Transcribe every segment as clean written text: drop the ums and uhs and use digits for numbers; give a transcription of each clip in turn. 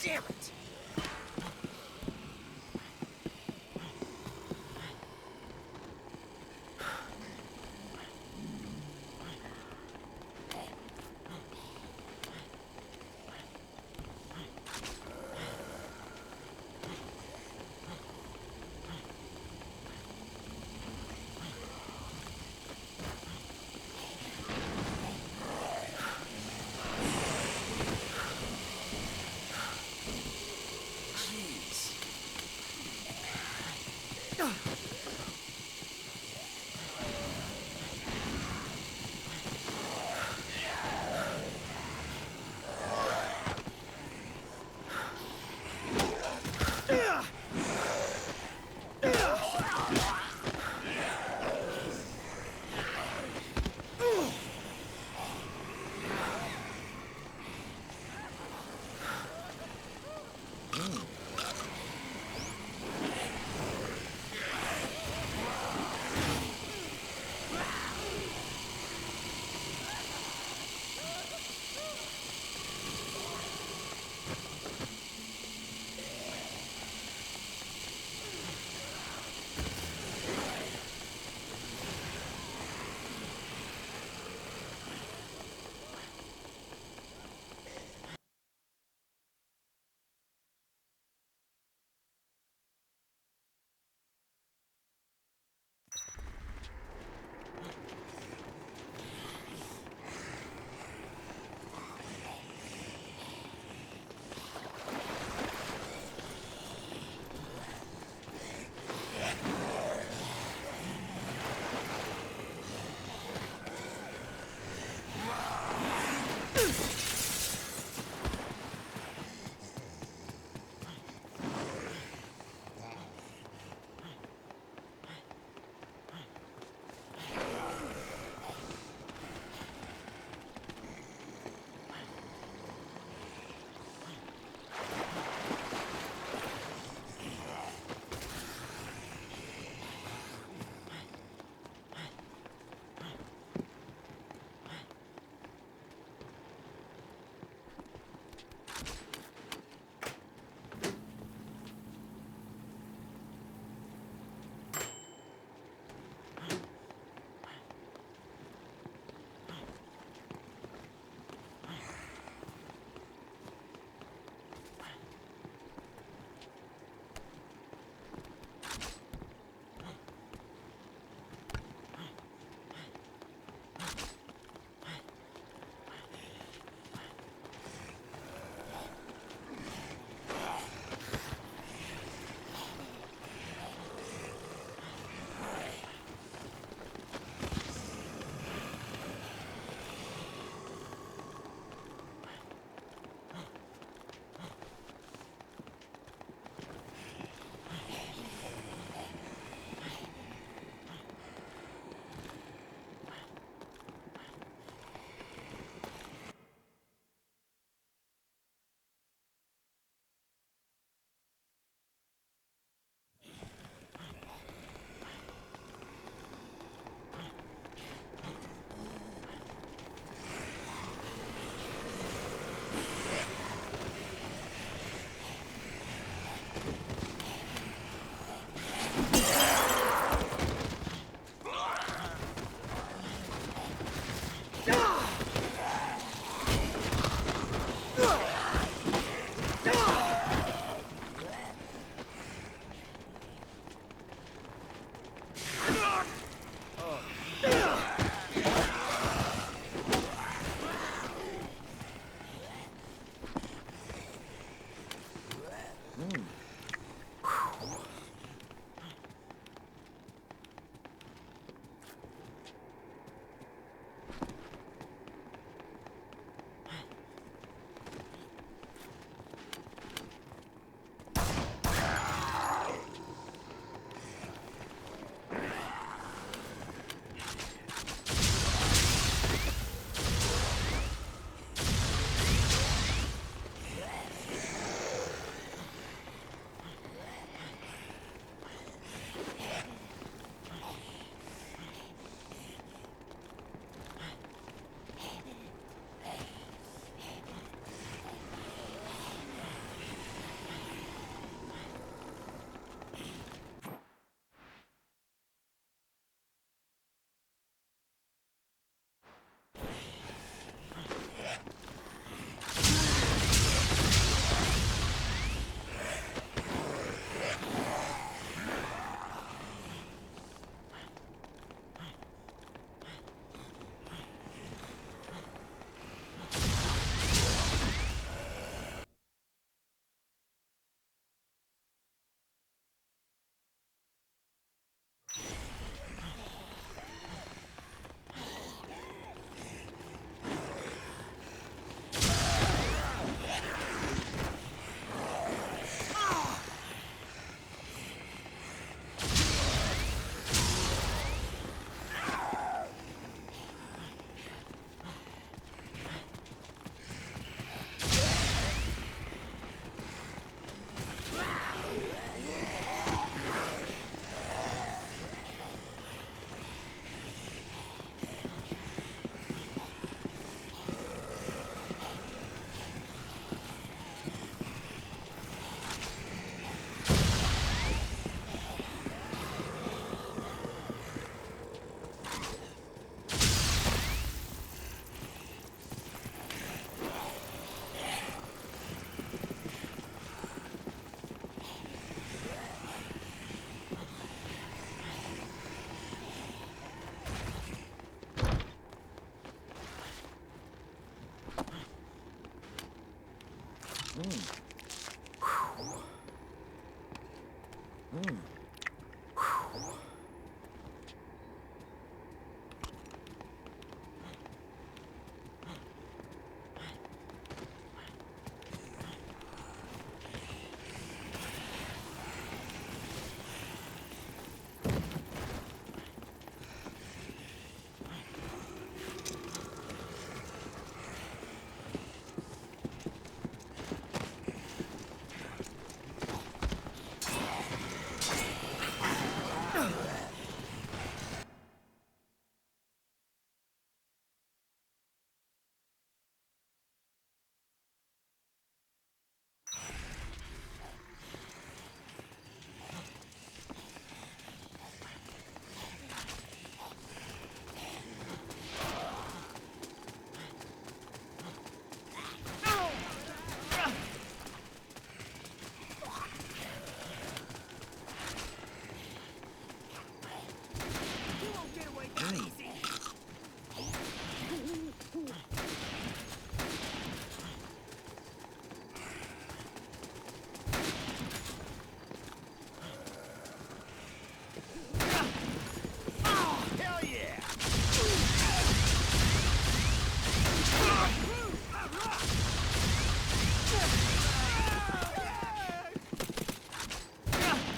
Damn it!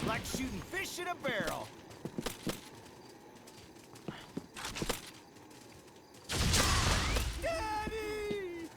Like shooting fish in a barrel. Daddy!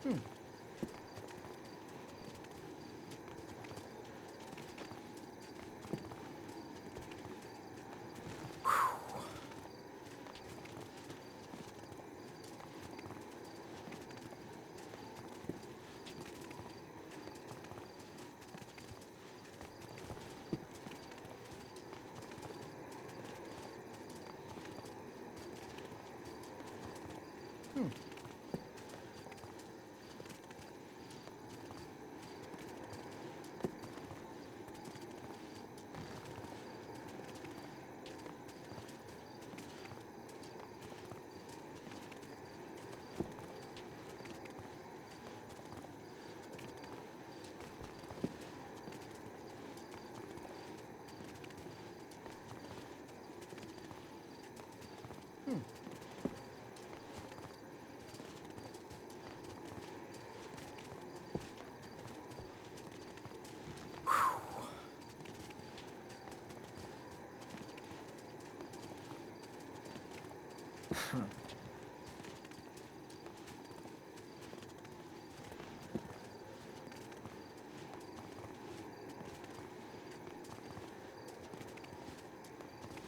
Hmm. Hmm. Hmm.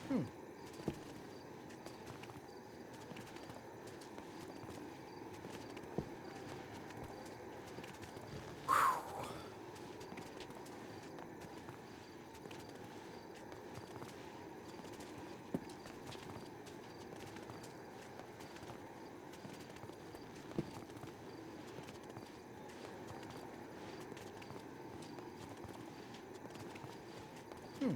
Hmm. Hmm.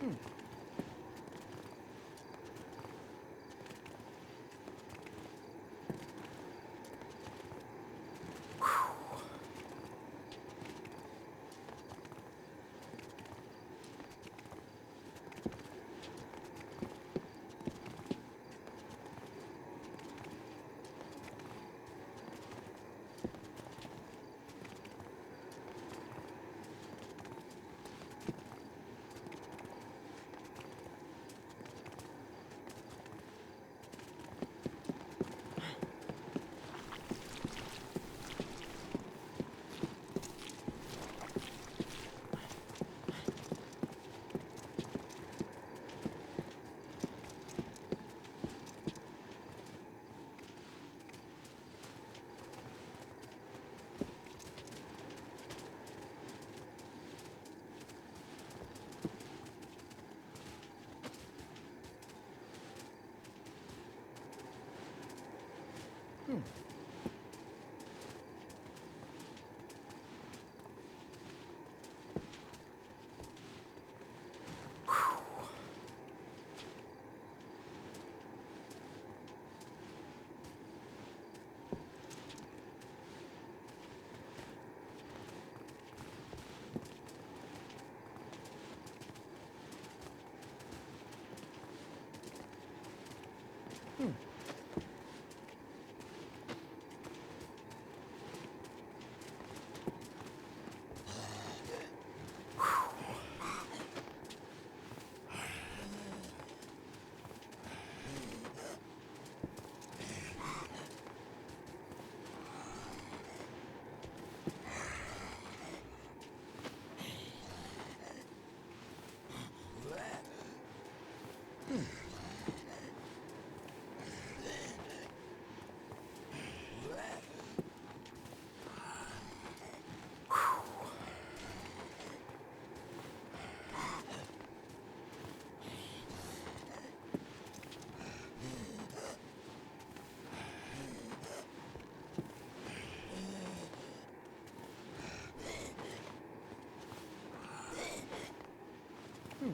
Hmm. Hmm. Hmm.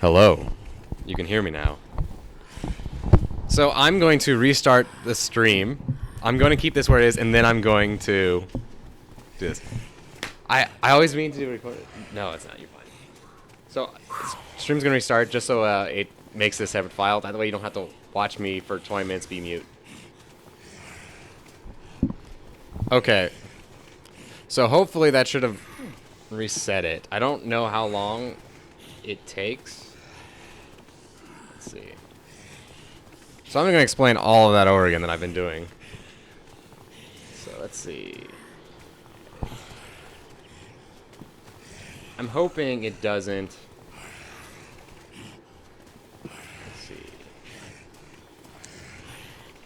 Hello. You can hear me now. So I'm going to restart the stream. I'm going to keep this where it is, and then I'm going to do this. I always mean to record it. No, it's not. You're fine. So stream's going to restart just so it makes this separate file. That way you don't have to watch me for 20 minutes be mute. Okay. So hopefully that should have reset it. I don't know how long it takes. Let's see. So I'm going to explain all of that over again that I've been doing. So let's see. I'm hoping it doesn't. Let's see.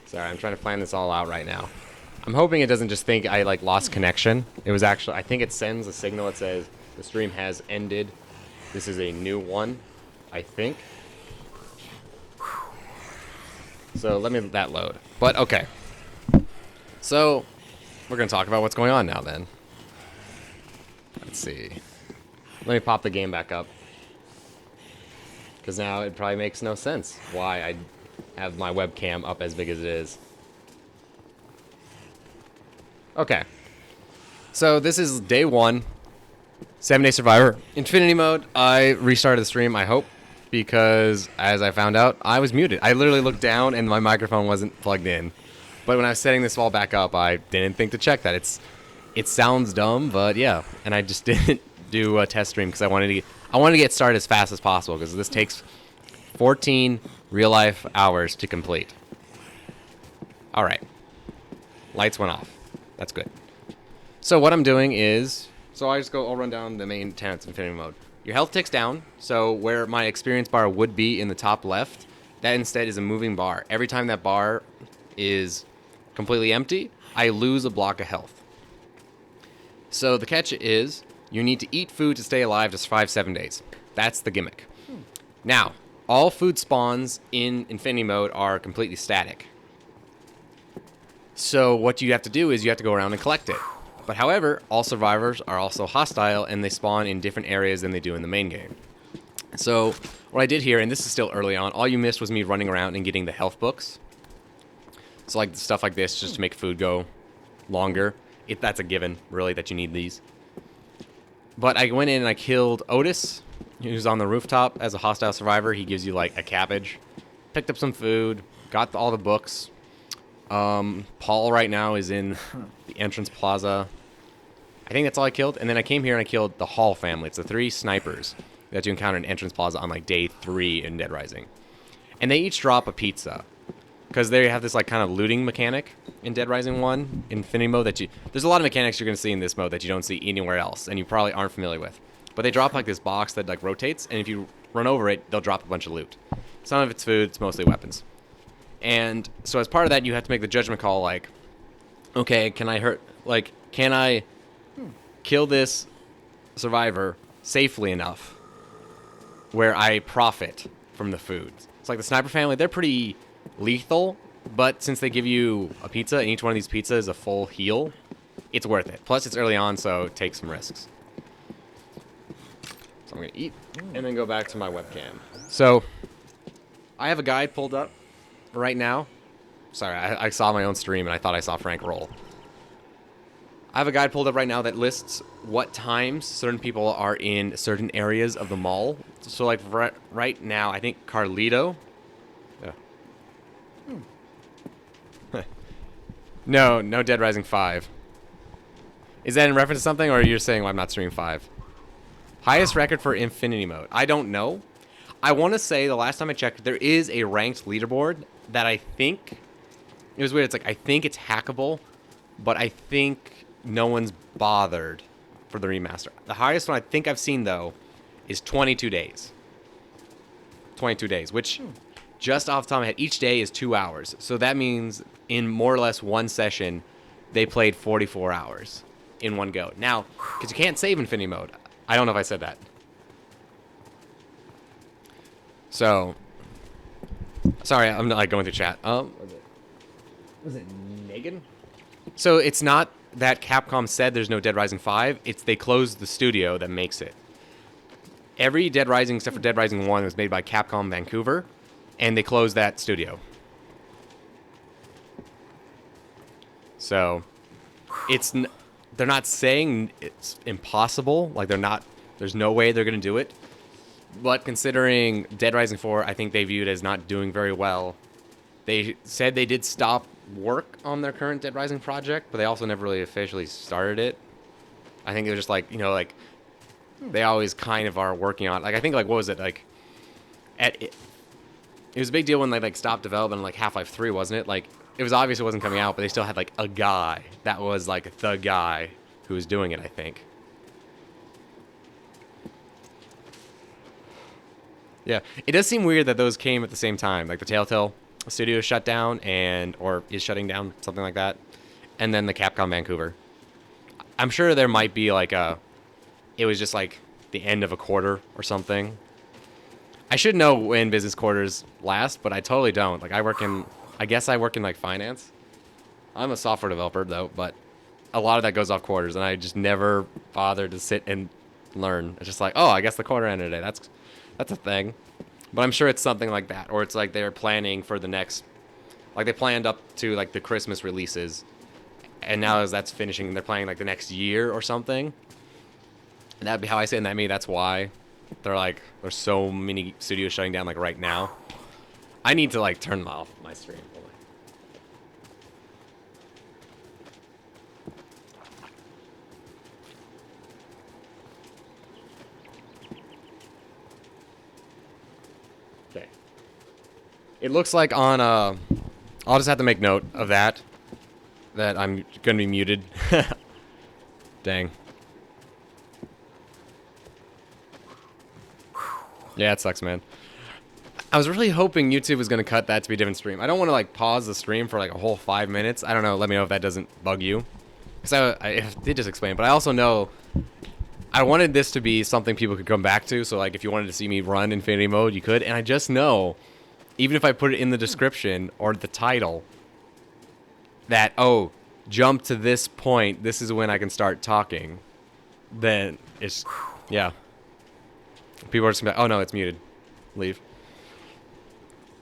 Sorry, I'm trying to plan this all out right now. I'm hoping it doesn't just think I lost connection. It was actually, I think it sends a signal that says the stream has ended. This is a new one, I think. So let me let that load. But okay. So we're going to talk about what's going on now then. Let's see. Let me pop the game back up. Because now it probably makes no sense why I have my webcam up as big as it is. Okay. So this is day 1. 7-Day Survivor. Infinity mode. I restarted the stream, I hope. Because, as I found out, I was muted. I literally looked down and my microphone wasn't plugged in. But when I was setting this all back up, I didn't think to check that. It sounds dumb, but yeah. And I just didn't do a test stream because I wanted to get started as fast as possible because this takes 14 real-life hours to complete. All right. Lights went off. That's good. So what I'm doing is, I'll run down the main tenets of Infinity Mode. Your health ticks down, so where my experience bar would be in the top left, that instead is a moving bar. Every time that bar is completely empty, I lose a block of health. So the catch is, you need to eat food to stay alive to survive 7 days. That's the gimmick. Now, all food spawns in Infinity Mode are completely static. So what you have to do is you have to go around and collect it. But however, all survivors are also hostile, and they spawn in different areas than they do in the main game. So what I did here, and this is still early on, all you missed was me running around and getting the health books. So like stuff like this, just to make food go longer. That's a given, really, that you need these. But I went in and I killed Otis, who's on the rooftop as a hostile survivor. He gives you like a cabbage. Picked up some food, got all the books. Paul right now is in the entrance plaza. I think that's all I killed. And then I came here and I killed the Hall family. It's the 3 snipers that you encounter in entrance plaza on like day 3 in Dead Rising. And they each drop a pizza. Because they have this like kind of looting mechanic in Dead Rising 1 Infinity Mode that there's a lot of mechanics you're going to see in this mode that you don't see anywhere else and you probably aren't familiar with. But they drop like this box that like rotates, and if you run over it, they'll drop a bunch of loot. Some of it's food, it's mostly weapons. And so as part of that, you have to make the judgment call like, okay, can I kill this survivor safely enough where I profit from the food? It's like the sniper family, they're pretty lethal, but since they give you a pizza and each one of these pizzas is a full heal, it's worth it. Plus it's early on, so take some risks. So I'm gonna eat and then go back to my webcam. So I have a guide pulled up right now. Sorry, I saw my own stream and I thought I saw Frank roll. I have a guide pulled up right now that lists what times certain people are in certain areas of the mall. So like right now, I think Carlito. No Dead Rising 5. Is that in reference to something, or are you saying, well, I'm not streaming 5? Highest record for Infinity Mode. I don't know. I want to say the last time I checked, there is a ranked leaderboard that I think... It was weird. It's like, I think it's hackable, but I think no one's bothered for the remaster. The highest one I think I've seen, though, is 22 days. 22 days, which... Just off the top of my head, each day is 2 hours. So that means in more or less one session, they played 44 hours in one go. Now, because you can't save Infinity Mode. I don't know if I said that. So, sorry, I'm not like going through chat. Was it Megan? So it's not that Capcom said there's no Dead Rising 5. It's they closed the studio that makes it. Every Dead Rising except for Dead Rising 1 was made by Capcom Vancouver. And they closed that studio. So, they're not saying it's impossible. Like, there's no way they're going to do it. But considering Dead Rising 4, I think they viewed as not doing very well. They said they did stop work on their current Dead Rising project, but they also never really officially started it. I think they're just like, they always kind of are working on, like, I think, like, what was it, like, it was a big deal when they like stopped development on like Half-Life 3, wasn't it? Like, it was obvious it wasn't coming out, but they still had like a guy that was like the guy who was doing it, I think. Yeah, it does seem weird that those came at the same time. Like the Telltale studio shut down or is shutting down, something like that. And then the Capcom Vancouver. I'm sure there might be like it was just like the end of a quarter or something. I should know when business quarters last, but I totally don't. Like, I guess I work in, like, finance. I'm a software developer, though, but a lot of that goes off quarters, and I just never bothered to sit and learn. It's just like, oh, I guess the quarter ended today. That's a thing. But I'm sure it's something like that, or it's like they're planning for the next... Like, they planned up to, like, the Christmas releases, and now as that's finishing, they're planning, like, the next year or something. And that'd be how I say it, and that that's why... They're like, there's so many studios shutting down like right now. I need to like turn them off my stream. Okay. It looks like on I'll just have to make note of that. that I'm gonna be muted. Dang. Yeah, it sucks, man. I was really hoping YouTube was gonna cut that to be a different stream. I don't want to like pause the stream for like a whole 5 minutes. I don't know. Let me know if that doesn't bug you. Because I did just explain, but I also know I wanted this to be something people could come back to. So like, if you wanted to see me run Infinity Mode, you could. And I just know, even if I put it in the description or the title, that oh, jump to this point. This is when I can start talking. Then it's yeah. People are just gonna be like, oh no, it's muted. Leave.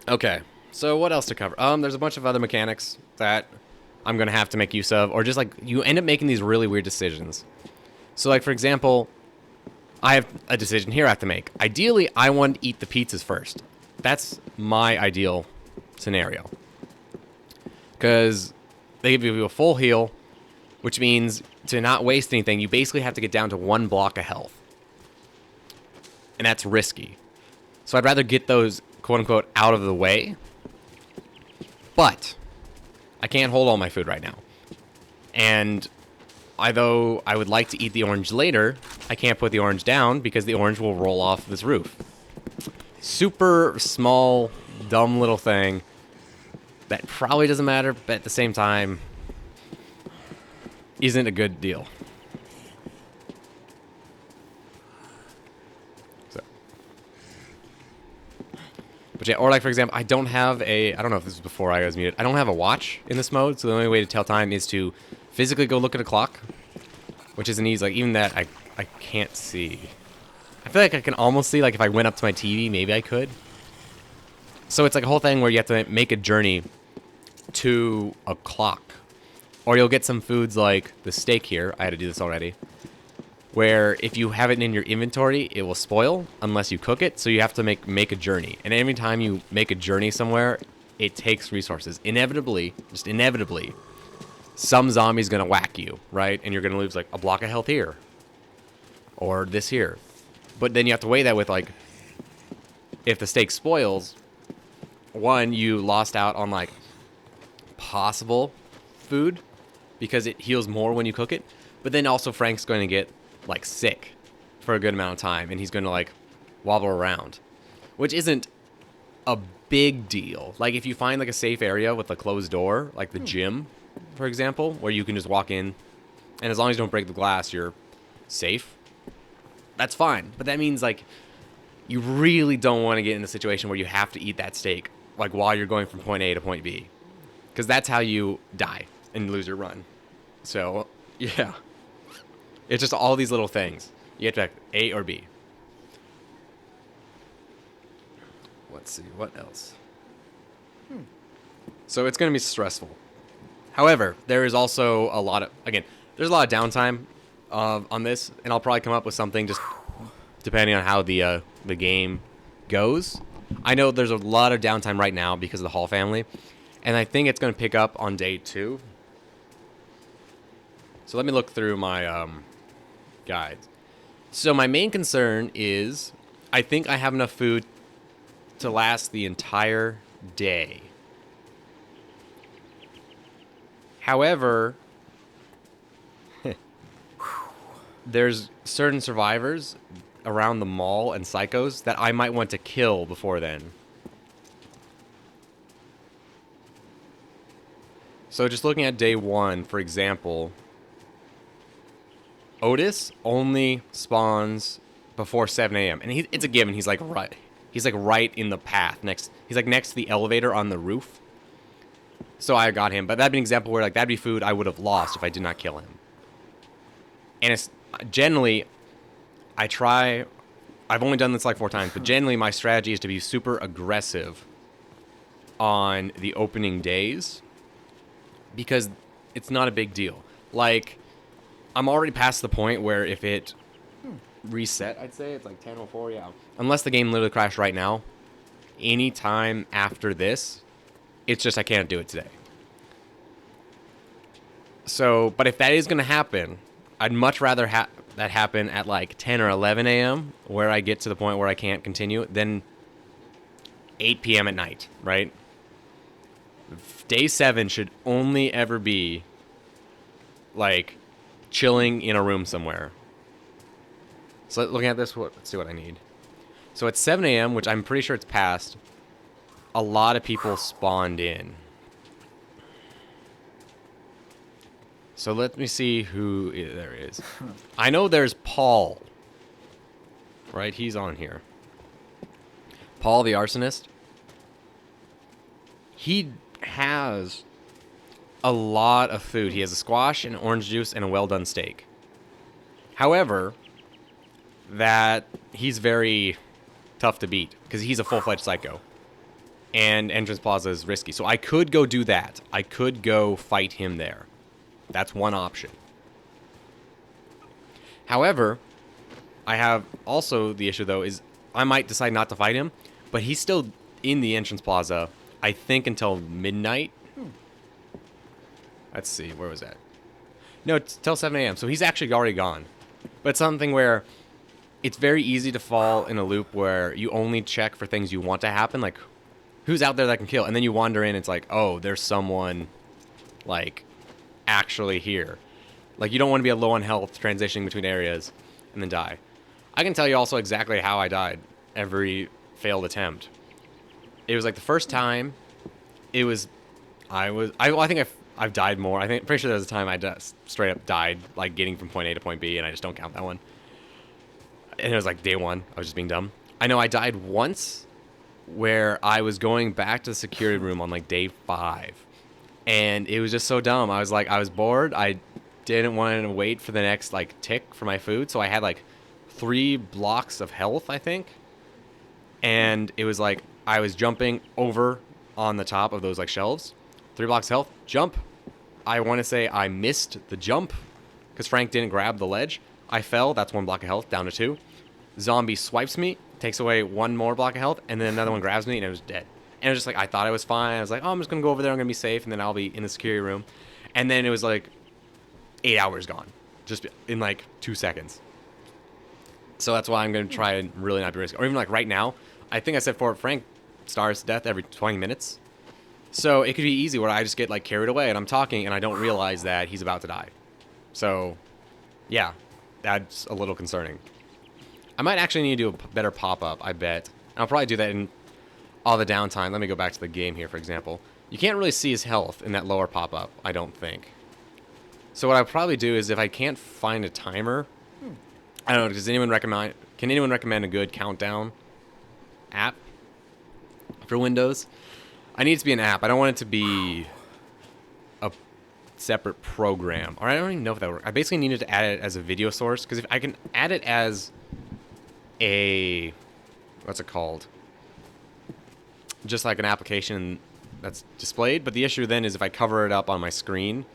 Okay, so what else to cover? There's a bunch of other mechanics that I'm gonna have to make use of, or just like you end up making these really weird decisions. So like for example, I have a decision here I have to make. Ideally, I want to eat the pizzas first. That's my ideal scenario. Because they give you a full heal, which means to not waste anything, you basically have to get down to 1 block of health. And that's risky. So I'd rather get those, quote-unquote, out of the way. But I can't hold all my food right now. And although I would like to eat the orange later, I can't put the orange down because the orange will roll off this roof. Super small, dumb little thing that probably doesn't matter, but at the same time isn't a good deal. So. But yeah, or like for example, I don't have a, I don't know if this was before I was muted, I don't have a watch in this mode, so the only way to tell time is to physically go look at a clock, which isn't easy. Like even that, I can't see. I feel like I can almost see, like if I went up to my TV, maybe I could. So it's like a whole thing where you have to make a journey to a clock. Or you'll get some foods like the steak here, I had to do this already, where if you have it in your inventory, it will spoil unless you cook it, so you have to make a journey. And every time you make a journey somewhere, it takes resources. Inevitably, just inevitably, some zombie's gonna whack you, right? And you're gonna lose like a block of health here. Or this here. But then you have to weigh that with like, if the steak spoils, one, you lost out on like possible food because it heals more when you cook it. But then also Frank's going to get like sick for a good amount of time and he's going to like wobble around, which isn't a big deal. Like if you find like a safe area with a closed door, like the gym, for example, where you can just walk in and as long as you don't break the glass, you're safe. That's fine. But that means like you really don't want to get in a situation where you have to eat that steak like while you're going from point A to point B. Because that's how you die and lose your run. So, yeah. It's just all these little things. You have to pick A or B. Let's see, what else? So it's going to be stressful. However, there is also a lot of, again, there's a lot of downtime on this, and I'll probably come up with something just depending on how the game goes. I know there's a lot of downtime right now because of the Hall family, and I think it's going to pick up on day 2. So let me look through my guides. So my main concern is I think I have enough food to last the entire day. However, there's certain survivors around the mall and psychos that I might want to kill before then. So just looking at day 1, for example, Otis only spawns before 7 a.m. And it's a given. He's like right in the path he's like next to the elevator on the roof. So I got him, but that'd be an example where like that'd be food I would have lost if I did not kill him. And it's generally, I've only done this like 4 times, but generally my strategy is to be super aggressive on the opening days because it's not a big deal. Like, I'm already past the point where if it reset, I'd say it's like 10:04, yeah. Unless the game literally crashed right now, any time after this, it's just I can't do it today. So, but if that is going to happen, I'd much rather that happen at like 10 or 11 a.m. where I get to the point where I can't continue than 8 p.m. at night, right? Day 7 should only ever be like, chilling in a room somewhere. So looking at this, let's see what I need. So at 7 a.m., which I'm pretty sure it's past, a lot of people spawned in. So let me see who there is. I know there's Paul. Right? He's on here. Paul the arsonist. He has a lot of food. He has a squash, an orange juice, and a well-done steak. However, that he's very tough to beat because he's a full-fledged psycho. And Entrance Plaza is risky. So I could go do that. I could go fight him there. That's one option. However, I have also the issue, though, is I might decide not to fight him, but he's still in the Entrance Plaza, I think, until midnight. Let's see, where was that? No, it's till 7 a.m., so he's actually already gone. But it's something where it's very easy to fall in a loop where you only check for things you want to happen, like, who's out there that can kill? And then you wander in, it's like, oh, there's someone, like, actually here. Like, you don't want to be low on health transitioning between areas and then die. I can tell you also exactly how I died every failed attempt. It was like the first time, it was, I think I've died more. Pretty sure there was a time I just straight up died, like getting from point A to point B, and I just don't count that one. And it was like day one. I was just being dumb. I know I died once where I was going back to the security room on like day 5. And it was just so dumb. I was bored. I didn't want to wait for the next like tick for my food. So I had like 3 blocks of health, I think. And it was like I was jumping over on the top of those like shelves. 3 blocks of health, jump. I want to say I missed the jump because Frank didn't grab the ledge. I fell. That's 1 block of health, down to 2. Zombie swipes me, takes away 1 more block of health, and then another one grabs me, and it was dead. And it was just like, I thought I was fine. I was like, oh, I'm just going to go over there. I'm going to be safe, and then I'll be in the security room. And then it was like 8 hours gone, just in like 2 seconds. So that's why I'm going to try and really not be risky. Or even like right now, I think I said for Frank starves to death every 20 minutes. So it could be easy where I just get like carried away and I'm talking and I don't realize that he's about to die. So yeah, that's a little concerning. I might actually need to do a better pop-up, I bet. I'll probably do that in all the downtime. Let me go back to the game here, for example. You can't really see his health in that lower pop-up, I don't think. So what I'll probably do is if I can't find a timer, I don't know, can anyone recommend a good countdown app for Windows? I need it to be an app. I don't want it to be a separate program. Or I don't even know if that works. I basically needed to add it as a video source, because if I can add it as a, what's it called? Just like an application that's displayed. But the issue then is if I cover it up on my screen,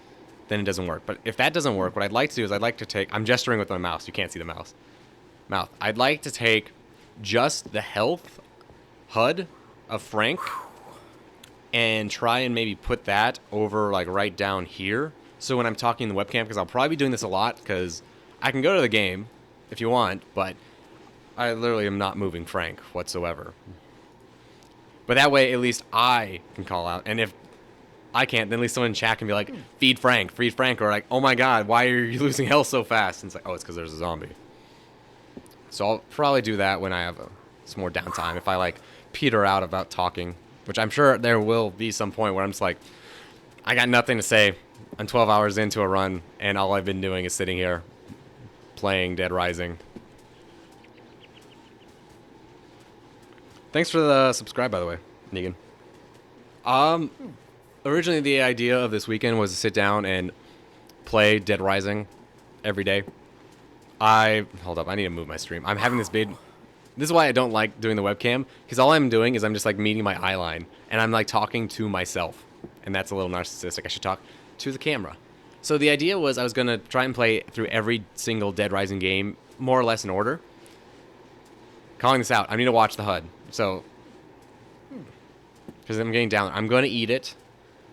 then it doesn't work. But if that doesn't work, what I'd like to do is I'd like to take, I'm gesturing with my mouse. You can't see the mouse. I'd like to take just the health HUD of Frank and try and maybe put that over like right down here. So when I'm talking in the webcam, because I'll probably be doing this a lot, because I can go to the game if you want, but I literally am not moving Frank whatsoever. But that way, at least I can call out. And if I can't, then at least someone in chat can be like, feed Frank, or like, oh my god, why are you losing health so fast? And it's like, oh, it's because there's a zombie. So I'll probably do that when I have some more downtime. If I like peter out about talking, which I'm sure there will be some point where I'm just like, I got nothing to say. I'm 12 hours into a run, and all I've been doing is sitting here playing Dead Rising. Thanks for the subscribe, by the way, Negan. Originally the idea of this weekend was to sit down and play Dead Rising every day. Hold up, I need to move my stream. I'm having this big... This is why I don't like doing the webcam, because all I'm doing is I'm just like meeting my eye line, and I'm like talking to myself. And that's a little narcissistic. I should talk to the camera. So the idea was I was going to try and play through every single Dead Rising game, more or less in order. Calling this out, I need to watch the HUD. So, because I'm getting down. I'm going to eat it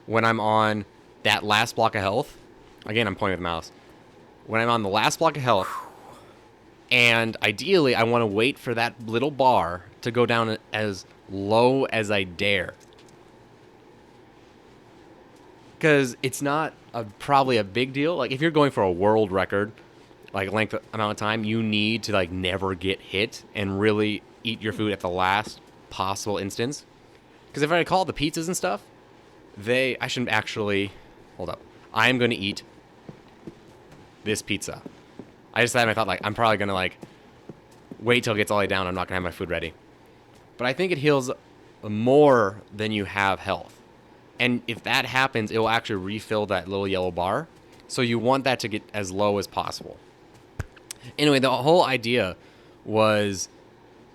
when I'm on that last block of health. Again, I'm pointing with the mouse. When I'm on the last block of health, and ideally I want to wait for that little bar to go down as low as I dare. because it's not probably a big deal. Like if you're going for a world record, like length amount of time, you need to like never get hit and really eat your food at the last possible instance. Because if I recall the pizzas and stuff, I shouldn't actually, hold up. I am going to eat this pizza. I just had in my thought, like, I'm probably going to, like, wait till it gets all the way down. I'm not going to have my food ready. But I think it heals more than you have health. And if that happens, it will actually refill that little yellow bar. So you want that to get as low as possible. Anyway, the whole idea was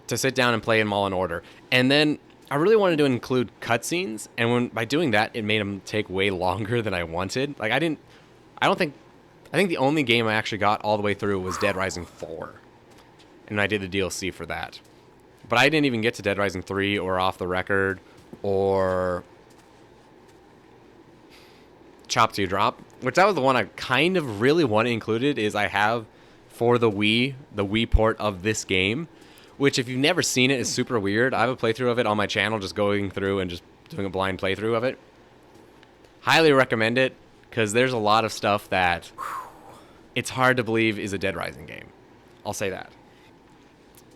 to sit down and play them all in order. And then I really wanted to include cutscenes. And by doing that, it made them take way longer than I wanted. Like, I think the only game I actually got all the way through was Dead Rising 4. And I did the DLC for that. But I didn't even get to Dead Rising 3 or Off the Record or Chop to Drop, which that was the one I kind of really wanted included. Is I have for the Wii port of this game, which if you've never seen it is super weird. I have a playthrough of it on my channel, just going through and just doing a blind playthrough of it. Highly recommend it, because there's a lot of stuff that it's hard to believe is a Dead Rising game. I'll say that.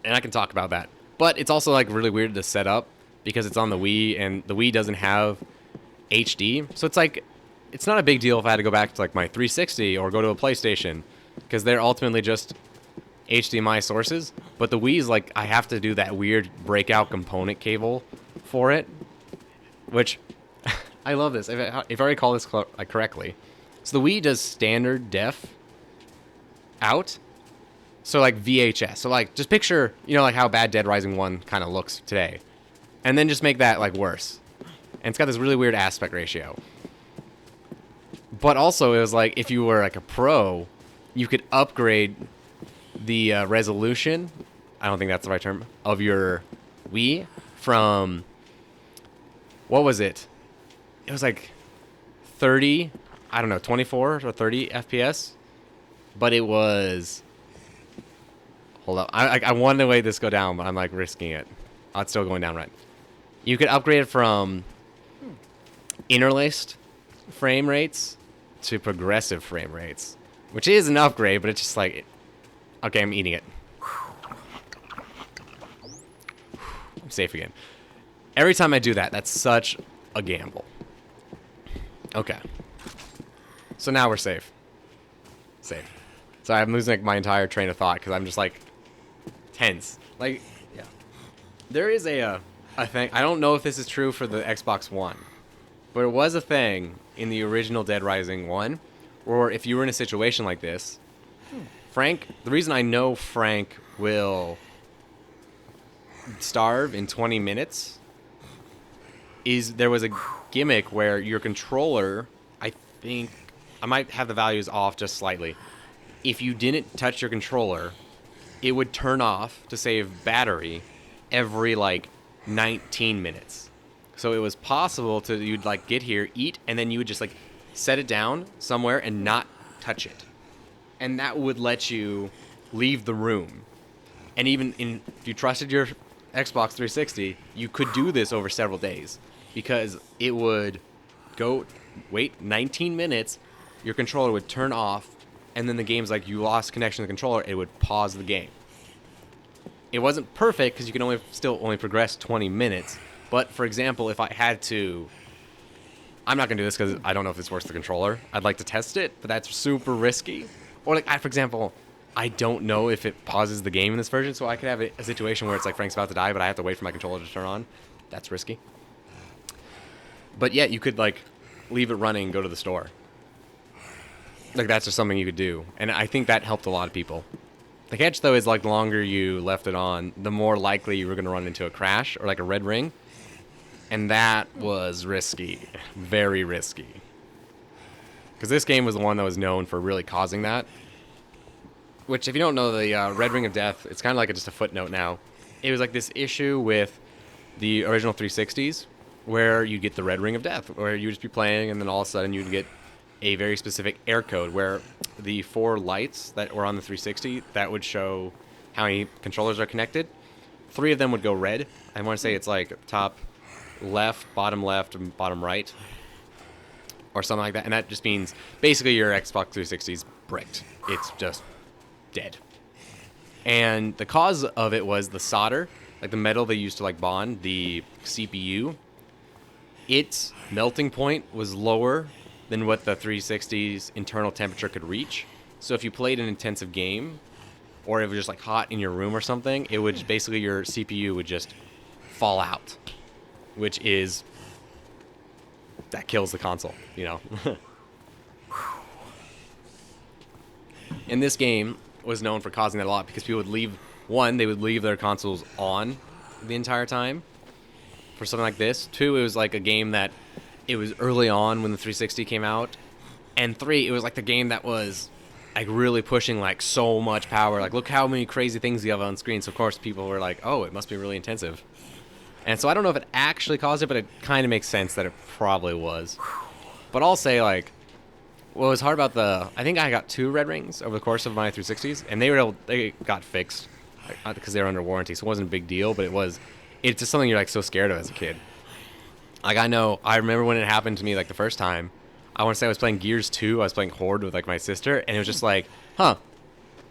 And I can talk about that. But it's also like really weird to set up because it's on the Wii and the Wii doesn't have HD. So it's like, it's not a big deal if I had to go back to like my 360 or go to a PlayStation, because they're ultimately just HDMI sources. But the Wii is like, I have to do that weird breakout component cable for it, which I love this. If I recall this correctly. So the Wii does standard def out. So like VHS. So like just picture, you know, like how bad Dead Rising 1 kind of looks today. And then just make that like worse. And it's got this really weird aspect ratio. But also it was like if you were like a pro, you could upgrade the resolution, I don't think that's the right term, of your Wii from, what was it? It was like 30, I don't know, 24 or 30 FPS. But it was, hold up, I wanted the way this go down, but I'm like risking it. Oh, it's still going down right. You could upgrade it from interlaced frame rates to progressive frame rates, which is an upgrade, but it's just like, okay, I'm eating it. I'm safe again. Every time I do that, that's such a gamble. Okay. So now we're safe. Safe. So I'm losing like my entire train of thought because I'm just like tense. Like, yeah. There is a thing. I don't know if this is true for the Xbox One, but it was a thing in the original Dead Rising 1, or if you were in a situation like this, Frank, the reason I know Frank will starve in 20 minutes is there was a gimmick where your controller, I think, I might have the values off just slightly. If you didn't touch your controller, it would turn off to save battery every like 19 minutes. So it was possible to, you'd like get here, eat, and then you would just like set it down somewhere and not touch it. And that would let you leave the room. And even if you trusted your Xbox 360, you could do this over several days, because it would go, wait 19 minutes, your controller would turn off, and then the game's like you lost connection to the controller, it would pause the game. It wasn't perfect because you can still only progress 20 minutes. But for example, if I had to, I'm not gonna do this because I don't know if it's worth the controller. I'd like to test it, but that's super risky. Or like, for example, I don't know if it pauses the game in this version, so I could have a situation where it's like Frank's about to die, but I have to wait for my controller to turn on. That's risky. But yeah, you could like leave it running and go to the store. Like that's just something you could do, and I think that helped a lot of people. The catch though is like the longer you left it on, the more likely you were going to run into a crash or like a red ring, and that was risky, very risky. Because this game was the one that was known for really causing that. Which, if you don't know, the Red Ring of Death, it's kind of like just a footnote now. It was like this issue with the original 360s, where you get the Red Ring of Death, where you just be playing, and then all of a sudden you'd get a very specific error code, where the 4 lights that were on the 360 that would show how many controllers are connected, 3 of them would go red. I want to say it's like top left, and bottom right. or something like that. And that just means basically your Xbox 360's bricked. It's just dead. And the cause of it was the solder, like the metal they used to like bond the CPU. Its melting point was lower than what the 360's internal temperature could reach. So if you played an intensive game, or if it was just like hot in your room or something, it would basically, your CPU would just fall out, which is, that kills the console, you know. And this game was known for causing that a lot because people would leave, they would leave their consoles on the entire time for something like this. 2, it was like a game that it was early on when the 360 came out. And 3, it was like the game that was like really pushing like so much power. Like, look how many crazy things you have on screen. So of course people were like, oh, it must be really intensive. And so I don't know if it actually caused it, but it kind of makes sense that it probably was. But I'll say, like, what was hard about I think I got 2 red rings over the course of my 360s, and they got fixed because they were under warranty, so it wasn't a big deal, but it's just something you're like so scared of as a kid. Like, I remember when it happened to me like the first time. I want to say I was playing Gears 2, I was playing Horde with like my sister, and it was just like,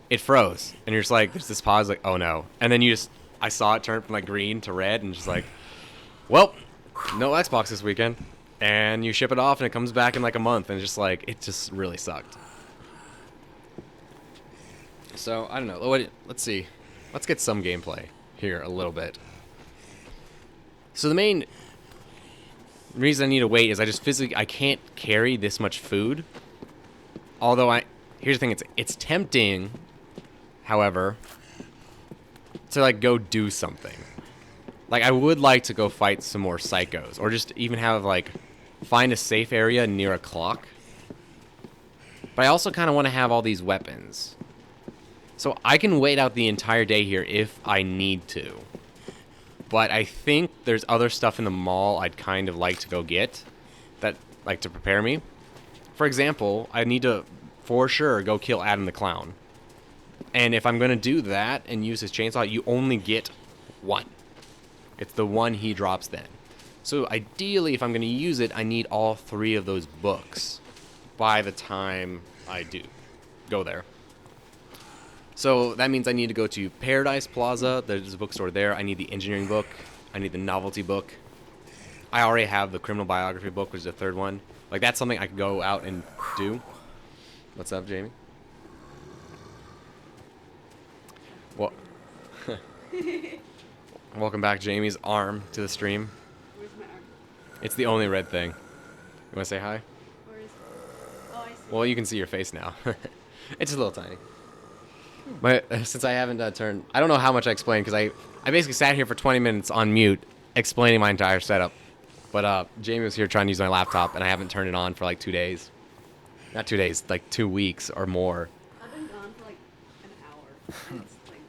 it froze. And you're just like, there's this pause, like, oh no. And then I saw it turn from like green to red, and just like, well, no Xbox this weekend. And you ship it off, and it comes back in like a month, and it's just like, it just really sucked. So I don't know. Let's see. Let's get some gameplay here a little bit. So the main reason I need to wait is I can't carry this much food. Although here's the thing, it's tempting, however, to like go do something. Like, I would like to go fight some more psychos, or just even find a safe area near a clock. But I also kind of want to have all these weapons. So I can wait out the entire day here if I need to. But I think there's other stuff in the mall I'd kind of like to go get that, like, to prepare me. For example, I need to, for sure, go kill Adam the Clown. And if I'm going to do that and use his chainsaw, you only get 1. It's the 1 he drops then. So ideally, if I'm going to use it, I need all 3 of those books by the time I do go there. So that means I need to go to Paradise Plaza. There's a bookstore there. I need the engineering book. I need the novelty book. I already have the criminal biography book, which is the 3rd one. Like, that's something I could go out and do. What's up, Jamie? Well, welcome back, Jamie's arm, to the stream. Where's my arm? It's the only red thing. You want to say hi? Where is it? Oh, I see. Well, you can see your face now. It's just a little tiny. But since I haven't turned... I don't know how much I explained, because I basically sat here for 20 minutes on mute explaining my entire setup. But Jamie was here trying to use my laptop, and I haven't turned it on for like 2 days. Not 2 days, like 2 weeks or more. I've been gone for like an hour. And it's like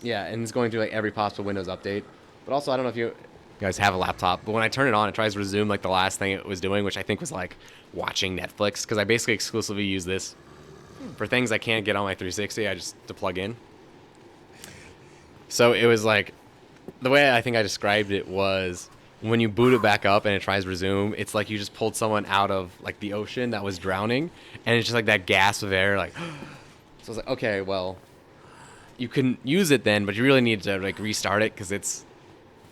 Yeah, and it's going through like every possible Windows update. But also, I don't know if you guys have a laptop, but when I turn it on, it tries to resume like the last thing it was doing, which I think was like watching Netflix, because I basically exclusively use this for things I can't get on my 360. I just to plug in. So it was like, the way I think I described it was, when you boot it back up and it tries to resume, it's like you just pulled someone out of like the ocean that was drowning, and it's just like that gasp of air, like. So I was like, okay, well, you can use it then, but you really need to like restart it because it's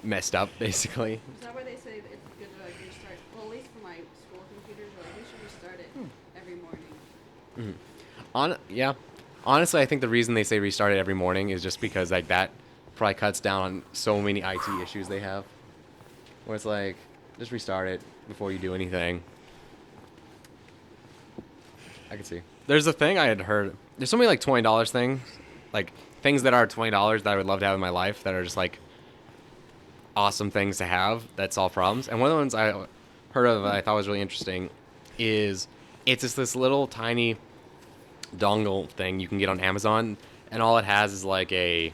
messed up, basically. Is that why they say that it's good to like restart? Well, at least for my school computers, like we should restart it every morning. Yeah. Honestly, I think the reason they say restart it every morning is just because like that probably cuts down on so many IT issues they have. Where it's like, just restart it before you do anything. I can see. There's a thing I had heard. There's so many like $20 things, like things that are $20 that I would love to have in my life that are just like awesome things to have that solve problems. And one of the ones I heard of that I thought was really interesting is it's just this little tiny dongle thing you can get on Amazon, and all it has is like you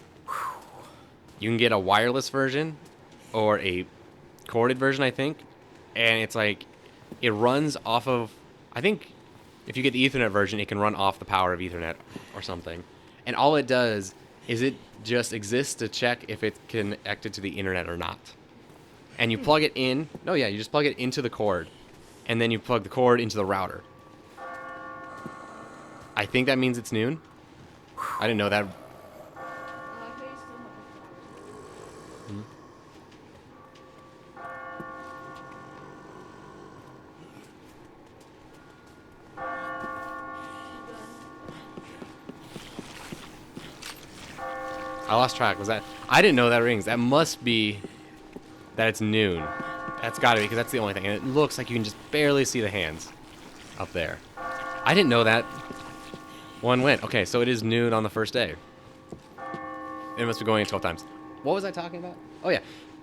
can get a wireless version or a corded version, I think, and it's like it runs off of, I think if you get the Ethernet version, it can run off the power of Ethernet or something, and all it does is it just exists to check if it's connected to the internet or not. And you plug it in. No, yeah, you just plug it into the cord, and then you plug the cord into the router. I think that means it's noon. I didn't know that. I like how you still have the flowers. I lost track. Was that? I didn't know that rings. That must be that it's noon. That's got to be because that's the only thing. And it looks like you can just barely see the hands up there. I didn't know that one went. Okay, so it is noon on the first day. It must be going in 12 times. What was I talking about? Oh, yeah.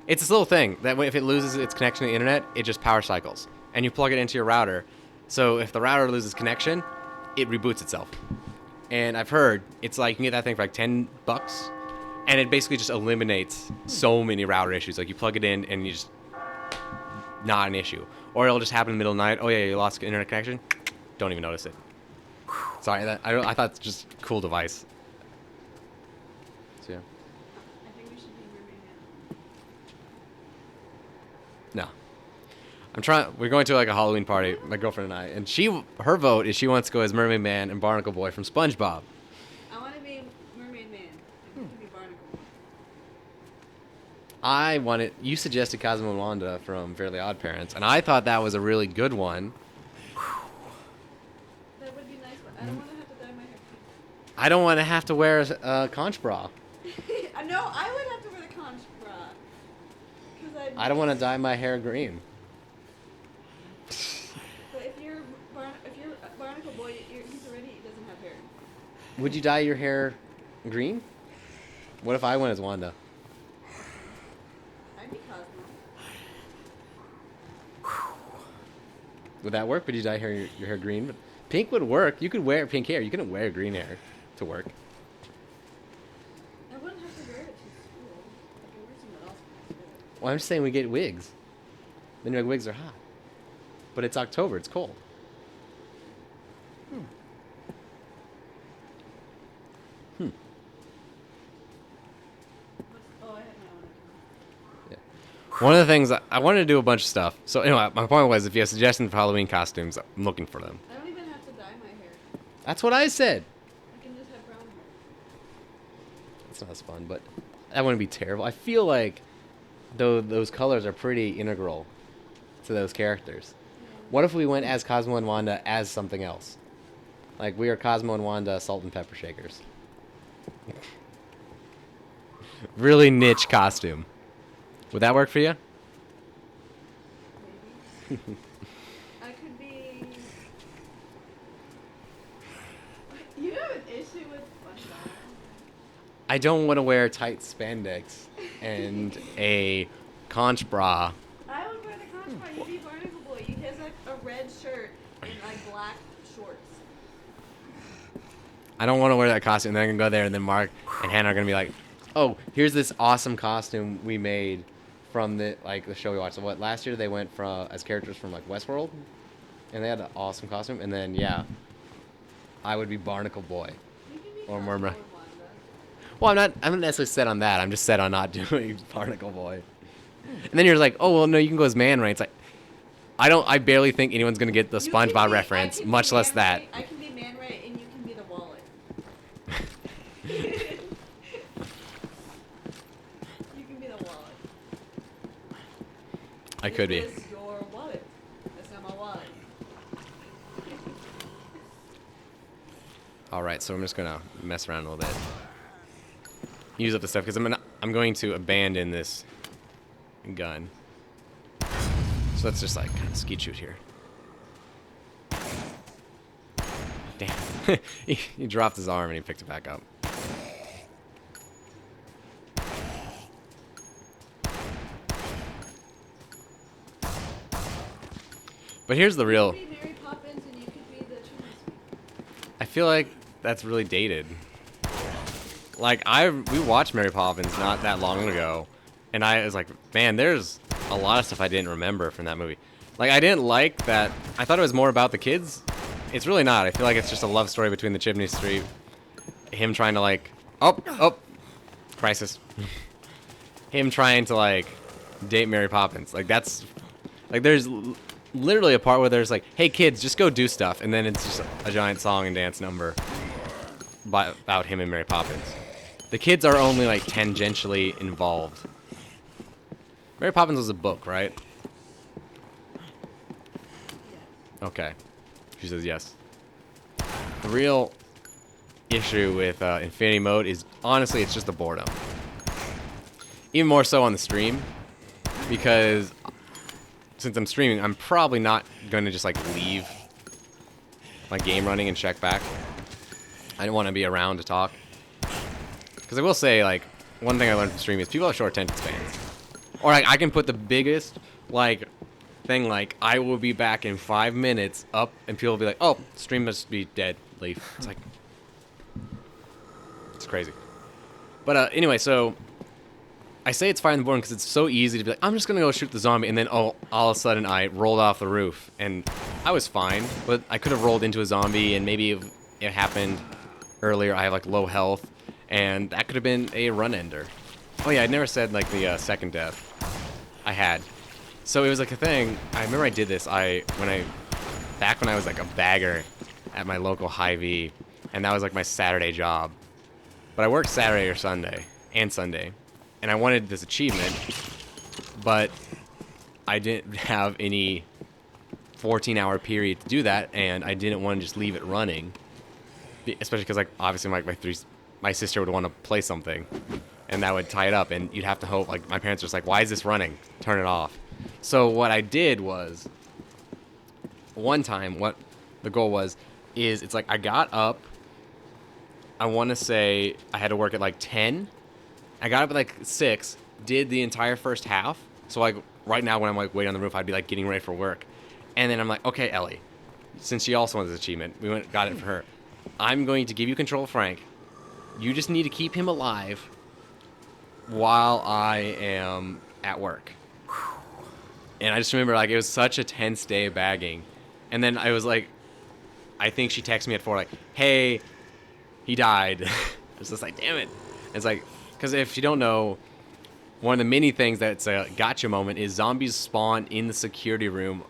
It's this little thing that if it loses its connection to the internet, it just power cycles. And you plug it into your router. So if the router loses connection, it reboots itself. And I've heard it's like you can get that thing for like $10. And it basically just eliminates so many router issues. Like you plug it in and you just not an issue. Or it'll just happen in the middle of the night. Oh yeah, you lost internet connection. Don't even notice it. Sorry, I thought it's just a cool device. So yeah. I think we should be Mermaid No. Man. I'm trying. We're going to like a Halloween party, my girlfriend and I, and her vote is she wants to go as Mermaid Man and Barnacle Boy from SpongeBob. I want to be Mermaid Man. And you can be Barnacle Boy. I wanted. You suggested Cosmo and Wanda from Fairly Odd Parents, and I thought that was a really good one. That would be nice, but I don't want to have to dye my hair I don't want to have to wear a conch bra. pink. No, I would have to wear the conch bra. I don't want to dye my hair green. But if you're Barnacle Boy, he's already doesn't have hair. Would you dye your hair green? What if I went as Wanda? I'd be Cosmo. Would that work? Would you dye your hair green? But pink would work. You could wear pink hair. You couldn't wear green hair to work. I wouldn't have to wear it to school. I could wear something else for school. Well, I'm just saying we get wigs. Then your wigs are hot. But it's October. It's cold. Oh, I have my own account. One of the things I wanted to do a bunch of stuff. So anyway, my point was, if you have suggestions for Halloween costumes, I'm looking for them. I don't even have to dye my hair. That's what I said. I can just have brown hair. It's not as fun, but that wouldn't be terrible. I feel like those colors are pretty integral to those characters. What if we went as Cosmo and Wanda as something else? Like we are Cosmo and Wanda salt and pepper shakers. Really niche costume. Would that work for you? Maybe. I could be. You have an issue with SpongeBob. I don't want to wear tight spandex and a conch bra. I would wear the conch bra. You'd be Barnacle Boy. He has like a red shirt and like black shorts. I don't want to wear that costume. Then I can go there, and then Mark and Hannah are gonna be like, "Oh, here's this awesome costume we made from the show we watched." So what? Last year they went as characters from like Westworld, and they had an awesome costume. And then yeah, I would be Barnacle Boy. You can be Or Cosmo Murmur. and Wanda. Well, I'm not necessarily set on that. I'm just set on not doing Barnacle Boy. And then you're like, "Oh well, no, you can go as Man Ray." It's like, I barely think anyone's gonna get the You can SpongeBob be- reference, I can much be less Man that. Ray, I can be Man Ray and you can be the wallet. You can be the wallet. I could be. Is this your wallet? That's not my wallet. All right, so I'm just gonna mess around a little bit, use up the stuff because I'm going to abandon this gun. So let's just like kind of skeet shoot here. Damn, he dropped his arm and he picked it back up. But here's the real. You could be Mary Poppins and you could be the Chimney. I feel like that's really dated. Like we watched Mary Poppins not that long ago, and I was like, man, there's a lot of stuff I didn't remember from that movie. Like I didn't like that. I thought it was more about the kids. It's really not. I feel like it's just a love story between the Chimney Street, him trying to like, crisis. Him trying to like date Mary Poppins. Like that's, like there's literally a part where there's like, hey kids, just go do stuff, and then it's just a giant song and dance number about him and Mary Poppins. The kids are only like tangentially involved. Mary Poppins was a book, right? Okay. She says yes. The real issue with Infinity Mode is, honestly, it's just the boredom. Even more so on the stream, because since I'm streaming, I'm probably not going to just, like, leave my game running and check back. I don't want to be around to talk. Because I will say, like, one thing I learned from streaming is people have short attention spans. Or, like, I can put the biggest, like, thing, like, I will be back in 5 minutes up, and people will be like, oh, stream must be dead, leave. It's like, it's crazy. But anyway, so I say it's fine in the morning because it's so easy to be like, I'm just gonna go shoot the zombie, and then all of a sudden I rolled off the roof, and I was fine, but I could have rolled into a zombie, and maybe if it happened earlier, I have like low health, and that could have been a run ender. Oh yeah, I never said like the second death I had. So it was like a thing. I remember I did this. Back when I was like a bagger at my local Hy-Vee, and that was like my Saturday job. But I worked Saturday or Sunday and Sunday, and I wanted this achievement, but I didn't have any 14-hour period to do that, and I didn't want to just leave it running, especially because like obviously my sister would want to play something, and that would tie it up, and you'd have to hope. Like my parents were just like, "Why is this running? Turn it off." So what I did was, one time, what the goal was, is it's like I got up. I want to say I had to work at like 10. I got up at like 6, did the entire first half. So like right now when I'm like waiting on the roof, I'd be like getting ready for work. And then I'm like, okay, Ellie, since she also wants this achievement, got it for her. I'm going to give you control of Frank. You just need to keep him alive while I am at work. And I just remember like it was such a tense day of bagging. And then I was like, I think she texted me at 4 like, hey, he died. I was just like, damn it. It's like, because if you don't know, one of the many things that's a gotcha moment is zombies spawn in the security room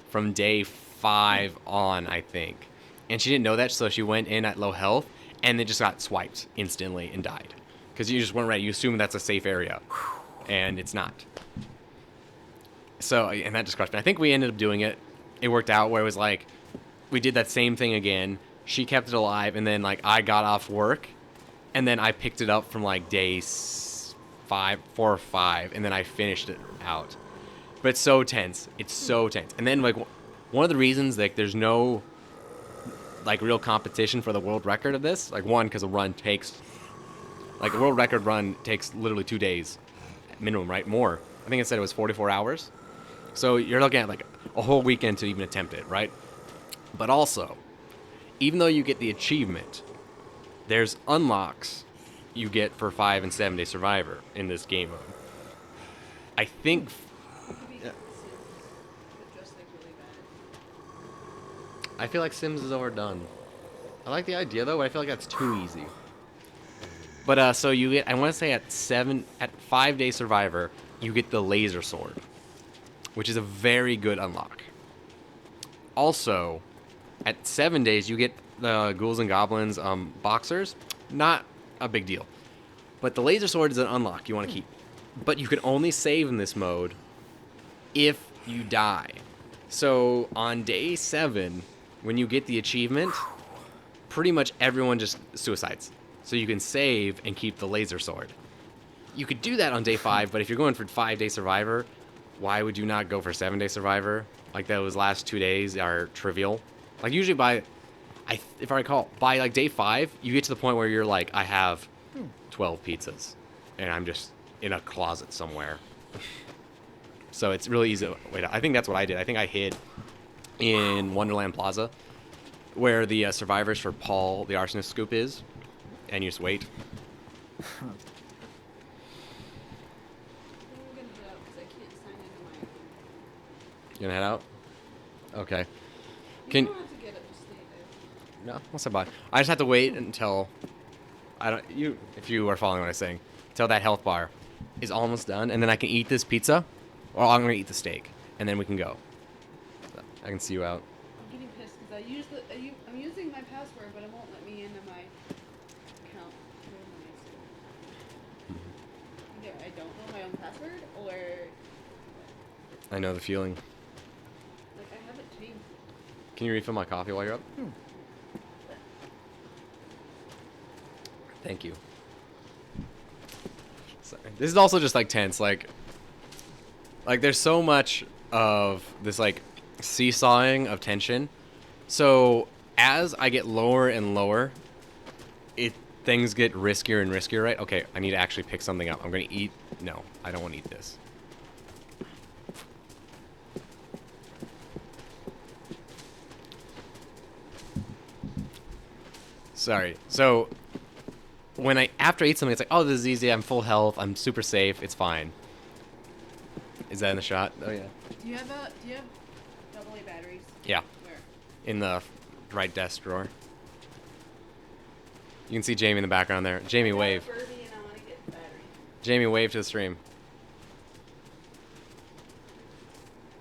from day 5 on, I think. And she didn't know that, so she went in at low health, and then just got swiped instantly and died. Because you just weren't ready. You assume that's a safe area, and it's not. So, and that just crushed me. I think we ended up doing it. It worked out where it was like, we did that same thing again. She kept it alive, and then like I got off work, and then I picked it up from like day 4 or 5, and then I finished it out. But it's so tense. It's so tense. And then like one of the reasons like there's no like real competition for the world record of this, like one, because a world record run takes literally 2 days minimum, right? More. I think it said it was 44 hours. So you're looking at like a whole weekend to even attempt it, right? But also, even though you get the achievement, there's unlocks you get for 5 and 7 Day Survivor in this game mode. I think. I feel like Sims is overdone. I like the idea though, but I feel like that's too easy. But so you get, I want to say at 5 Day Survivor, you get the laser sword, which is a very good unlock. Also, at 7 days, you get the Ghouls and Goblins boxers. Not a big deal. But the laser sword is an unlock you want to keep. But you can only save in this mode if you die. So on day 7, when you get the achievement, pretty much everyone just suicides. So you can save and keep the laser sword. You could do that on day 5, but if you're going for 5 Day Survivor, why would you not go for 7 Day Survivor? Like those last 2 days are trivial. Like usually if I recall, by like day 5, you get to the point where you're like, I have 12 pizzas, and I'm just in a closet somewhere. So it's really easy. Wait, I think that's what I did. I think I hid in Wonderland Plaza, where the survivors for Paul, the arsonist scoop is, and you just wait. You gonna head out? Okay. You don't have to get up to stay there. No, what's about? I just have to wait until if you are following what I'm saying, until that health bar is almost done, and then I can eat this pizza, or I'm gonna eat the steak, and then we can go. I can see you out. I'm getting pissed because I'm using my password, but it won't let me into my account. Either I don't know my own password, or I know the feeling. like I haven't changed. Can you refill my coffee while you're up? Thank you. Sorry. This is also just like tense. Like there's so much of this like seesawing of tension. So as I get lower and lower, things get riskier and riskier, right? Okay, I need to actually pick something up. I'm gonna eat. No, I don't want to eat this. Sorry. So when after I eat something, it's like, oh, this is easy. I'm full health. I'm super safe. It's fine. Is that in the shot? Oh yeah. Do you have double A batteries? Yeah. Where? In the right desk drawer. You can see Jamie in the background there. Jamie, wave. Furby and I want to get batteries. Jamie, wave to the stream.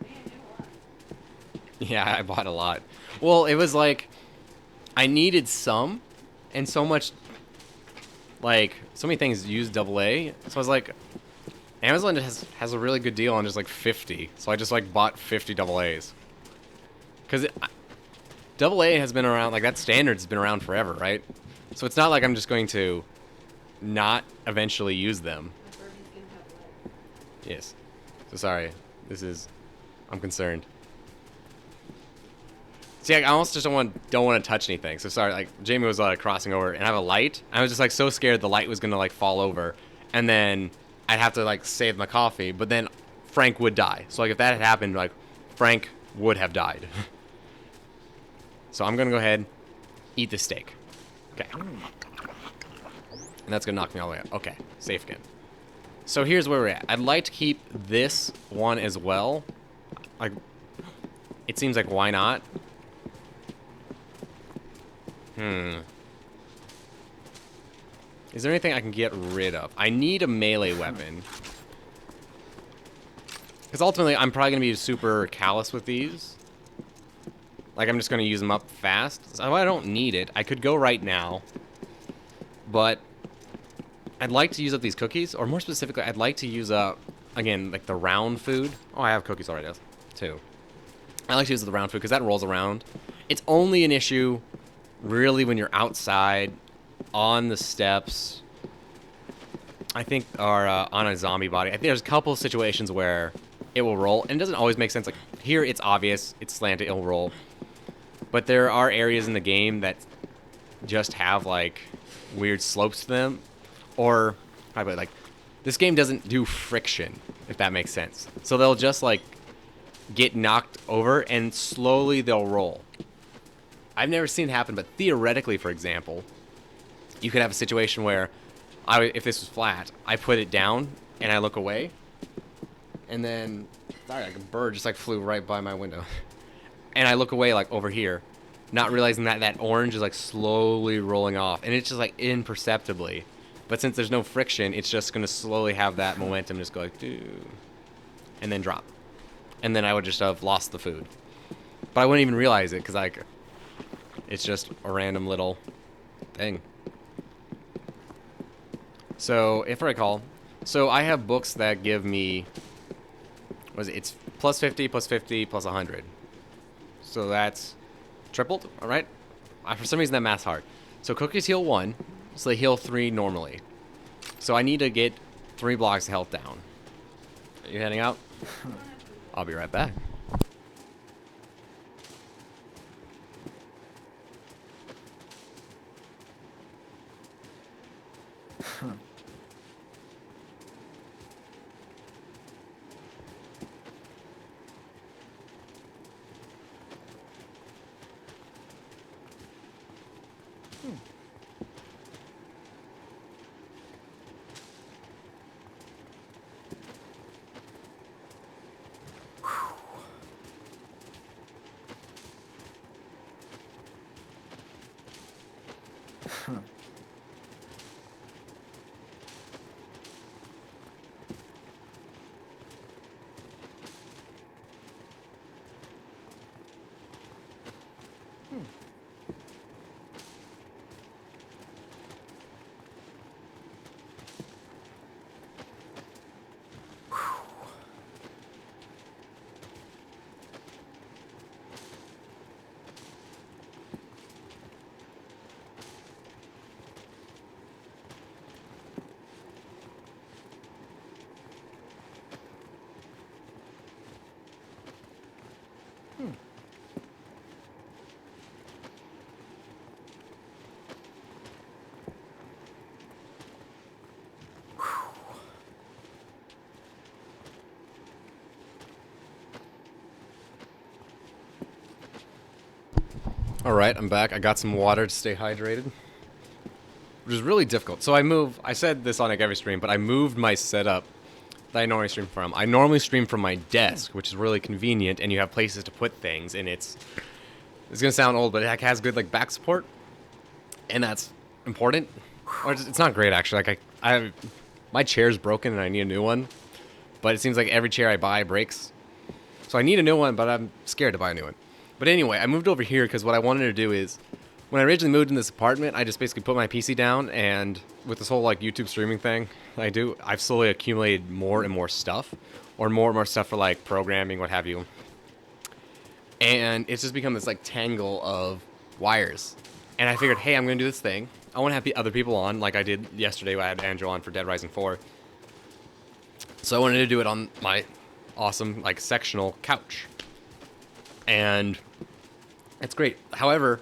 Man, you know what? Yeah, I bought a lot. Well, it was like I needed some, and so much, like so many things use AA. So I was like, Amazon has a really good deal on just like 50. So I just like bought 50 AA's. Because AA has been around, like that standard's been around forever, right? So it's not like I'm just going to not eventually use them. My Furby's gonna have legs. Yes. So sorry. I'm concerned. See, I almost just don't want to touch anything. So sorry. Like Jamie was crossing over, and I have a light. I was just like so scared the light was gonna like fall over, and then I'd have to like save my coffee. But then Frank would die. So like if that had happened, like Frank would have died. So I'm gonna go ahead, eat this steak. Okay. And that's gonna knock me all the way up. Okay, safe again. So here's where we're at. I'd like to keep this one as well. Like, it seems like why not? Is there anything I can get rid of? I need a melee weapon. Because ultimately, I'm probably gonna be super callous with these. Like, I'm just gonna use them up fast. So I don't need it. I could go right now. But I'd like to use up these cookies, or more specifically, I'd like to use up, again, like the round food. Oh, I have cookies already, too. I like to use the round food because that rolls around. It's only an issue, really, when you're outside, on the steps, I think, or on a zombie body. I think there's a couple of situations where it will roll, and it doesn't always make sense. Like, here, it's obvious, it's slanted, it'll roll. But there are areas in the game that just have, like, weird slopes to them. Or, how about, like, this game doesn't do friction, if that makes sense. So they'll just, like, get knocked over, and slowly they'll roll. I've never seen it happen, but theoretically, for example, you could have a situation where, if this was flat, I put it down, and I look away, and then, sorry, like a bird just, like, flew right by my window. And I look away, like, over here, not realizing that that orange is, like, slowly rolling off. And it's just, like, imperceptibly. But since there's no friction, it's just going to slowly have that momentum just go, like, doo, and then drop. And then I would just have lost the food. But I wouldn't even realize it, because, like, it's just a random little thing. So, if I recall, so I have books that give me, what is it? It's plus 50, plus 50, plus 100. So that's tripled, all right? For some reason, that math's hard. So cookies heal 1, so they heal 3 normally. So I need to get 3 blocks of health down. Are you heading out? I'll be right back. Alright, I'm back. I got some water to stay hydrated. Which is really difficult. So I said this on like every stream, but I moved my setup that I normally stream from. I normally stream from my desk, which is really convenient, and you have places to put things, and it's gonna sound old, but it has good like back support, and that's important. Or it's not great actually. Like my chair's broken and I need a new one, but it seems like every chair I buy breaks. So I need a new one, but I'm scared to buy a new one. But anyway, I moved over here because what I wanted to do is, when I originally moved in this apartment, I just basically put my PC down, and with this whole like YouTube streaming thing I've slowly accumulated more and more stuff, or more and more stuff for like programming, what have you. And it's just become this like tangle of wires. And I figured, hey, I'm going to do this thing. I want to have other people on, like I did yesterday when I had Andrew on for Dead Rising 4. So I wanted to do it on my awesome like sectional couch. And it's great. However,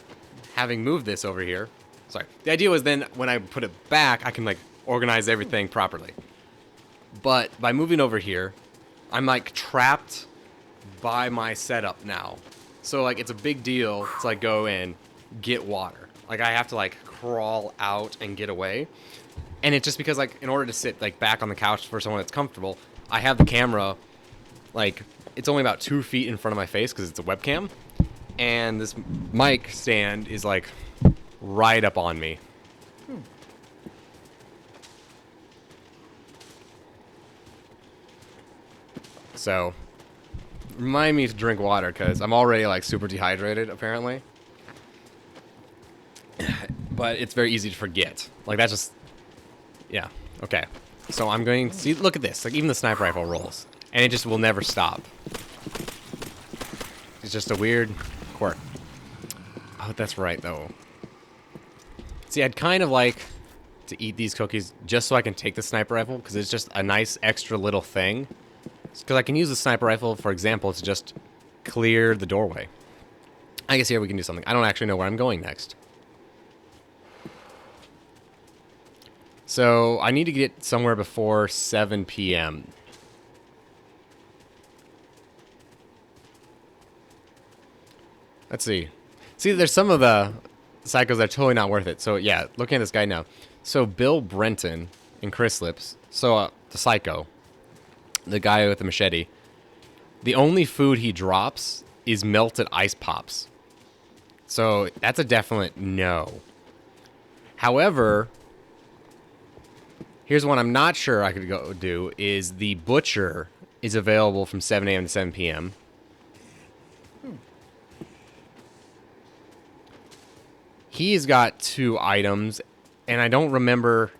having moved this over here, sorry, the idea was then when I put it back, I can like organize everything properly. But by moving over here, I'm like trapped by my setup now. So like it's a big deal to like go in, get water. Like I have to like crawl out and get away. And it's just because like in order to sit like back on the couch for someone that's comfortable, I have the camera like it's only about 2 feet in front of my face because it's a webcam. And this mic stand is like right up on me. So, remind me to drink water because I'm already like super dehydrated apparently. But it's very easy to forget. Like that's just, yeah, okay. So I'm going, see, look at this. Like even the sniper rifle rolls. And it just will never stop. It's just a weird quirk. Oh, that's right, though. See, I'd kind of like to eat these cookies just so I can take the sniper rifle, because it's just a nice extra little thing. Because I can use the sniper rifle, for example, to just clear the doorway. I guess here we can do something. I don't actually know where I'm going next. So, I need to get somewhere before 7 p.m. Let's see. See, there's some of the psychos that are totally not worth it. So, yeah, looking at this guy now. So, Bill Brenton and Chris Lips. So, the psycho. The guy with the machete. The only food he drops is melted ice pops. So, that's a definite no. However, here's one I'm not sure I could go do. Is the butcher is available from 7 a.m. to 7 p.m. He's got 2 items, and I don't remember.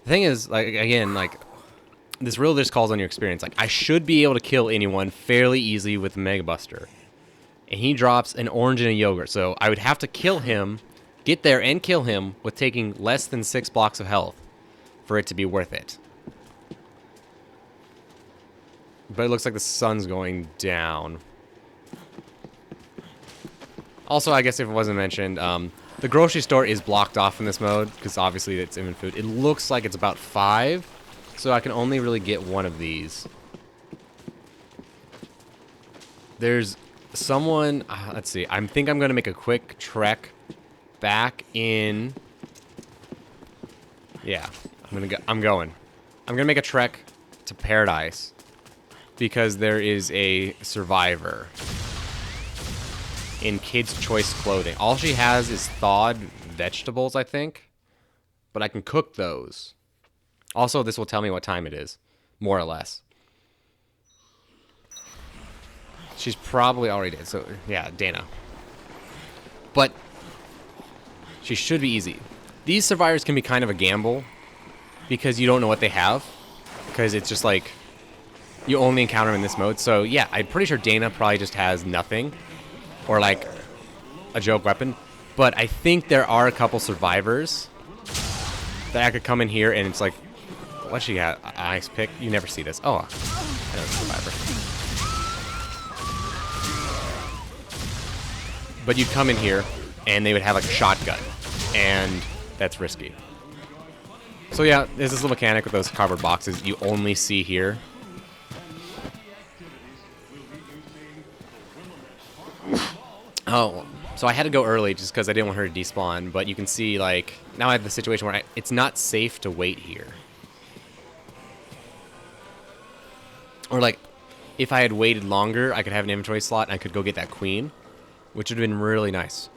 The thing is, like, again, like, this really just calls on your experience. Like, I should be able to kill anyone fairly easily with Mega Buster. And he drops an orange and a yogurt. So I would have to kill him, get there and kill him with taking less than 6 blocks of health for it to be worth it. But it looks like the sun's going down. Also, I guess if it wasn't mentioned, the grocery store is blocked off in this mode, because obviously it's infant food. It looks like it's about 5, so I can only really get one of these. There's someone, let's see, I think I'm going to make a quick trek back in. Yeah, I'm going to make a trek to Paradise, because there is a survivor in Kids' Choice clothing. All she has is thawed vegetables, I think. But I can cook those. Also, this will tell me what time it is, more or less. She's probably already dead. So, yeah, Dana. But she should be easy. These survivors can be kind of a gamble because you don't know what they have. Because it's just like, you only encounter them in this mode. So, yeah, I'm pretty sure Dana probably just has nothing. Or like a joke weapon. But I think there are a couple survivors that I could come in here and it's like, what she got? An ice pick? You never see this. Oh, I know it's a survivor. But you'd come in here and they would have like a shotgun. And that's risky. So yeah, there's this little mechanic with those cardboard boxes you only see here. Oh, So I had to go early just because I didn't want her to despawn. But you can see, like, now I have the situation where it's not safe to wait here. Or, like, if I had waited longer, I could have an inventory slot and I could go get that queen, which would have been really nice.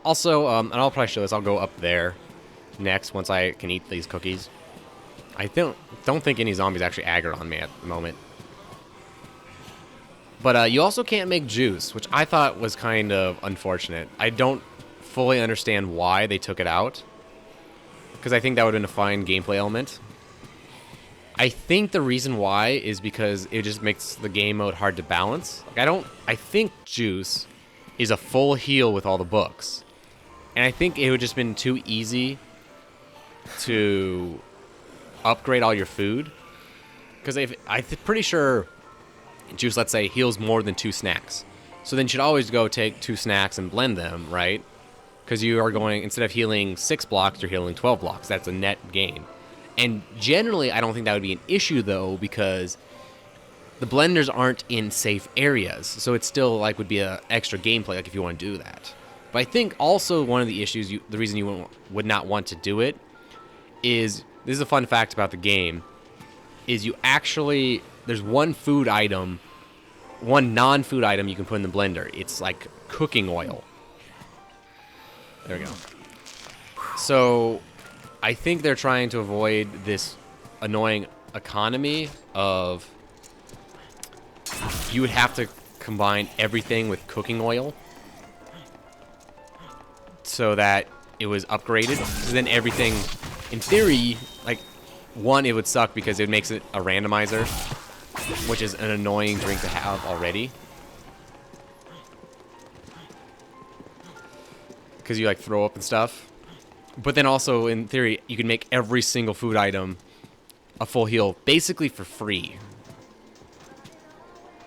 Also, and I'll probably show this, I'll go up there next once I can eat these cookies. I don't think any zombies actually aggro on me at the moment. But you also can't make juice, which I thought was kind of unfortunate. I don't fully understand why they took it out, because I think that would have been a fine gameplay element. I think the reason why is because it just makes the game mode hard to balance. Like, I think juice is a full heal with all the books. And I think it would just been too easy to upgrade all your food. Because I'm pretty sure juice, let's say, heals more than 2 snacks. So then you should always go take 2 snacks and blend them, right? Because you are going, instead of healing 6 blocks, you're healing 12 blocks. That's a net gain. And generally, I don't think that would be an issue, though, because the blenders aren't in safe areas. So it still, like, would be an extra gameplay, like, if you want to do that. But I think also one of the issues, the reason you would not want to do it is, this is a fun fact about the game, is you actually, there's one food item, one non-food item you can put in the blender. It's like cooking oil. There we go. So I think they're trying to avoid this annoying economy of you would have to combine everything with cooking oil so that it was upgraded. So then everything, in theory, like, one, it would suck because it makes it a randomizer, which is an annoying drink to have already. Because you, like, throw up and stuff. But then also, in theory, you can make every single food item a full heal, basically for free.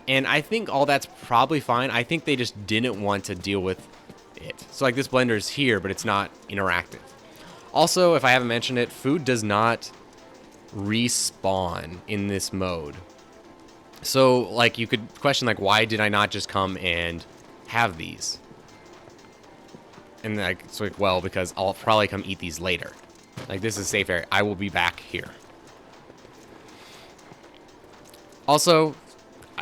And I think all that's probably fine. I think they just didn't want to deal with it. So, like, this blender is here, but it's not interactive. Also, if I haven't mentioned it, food does not respawn in this mode. So, like, you could question, like, why did I not just come and have these? And, like, it's like, well, because I'll probably come eat these later. Like, this is a safe area. I will be back here. Also,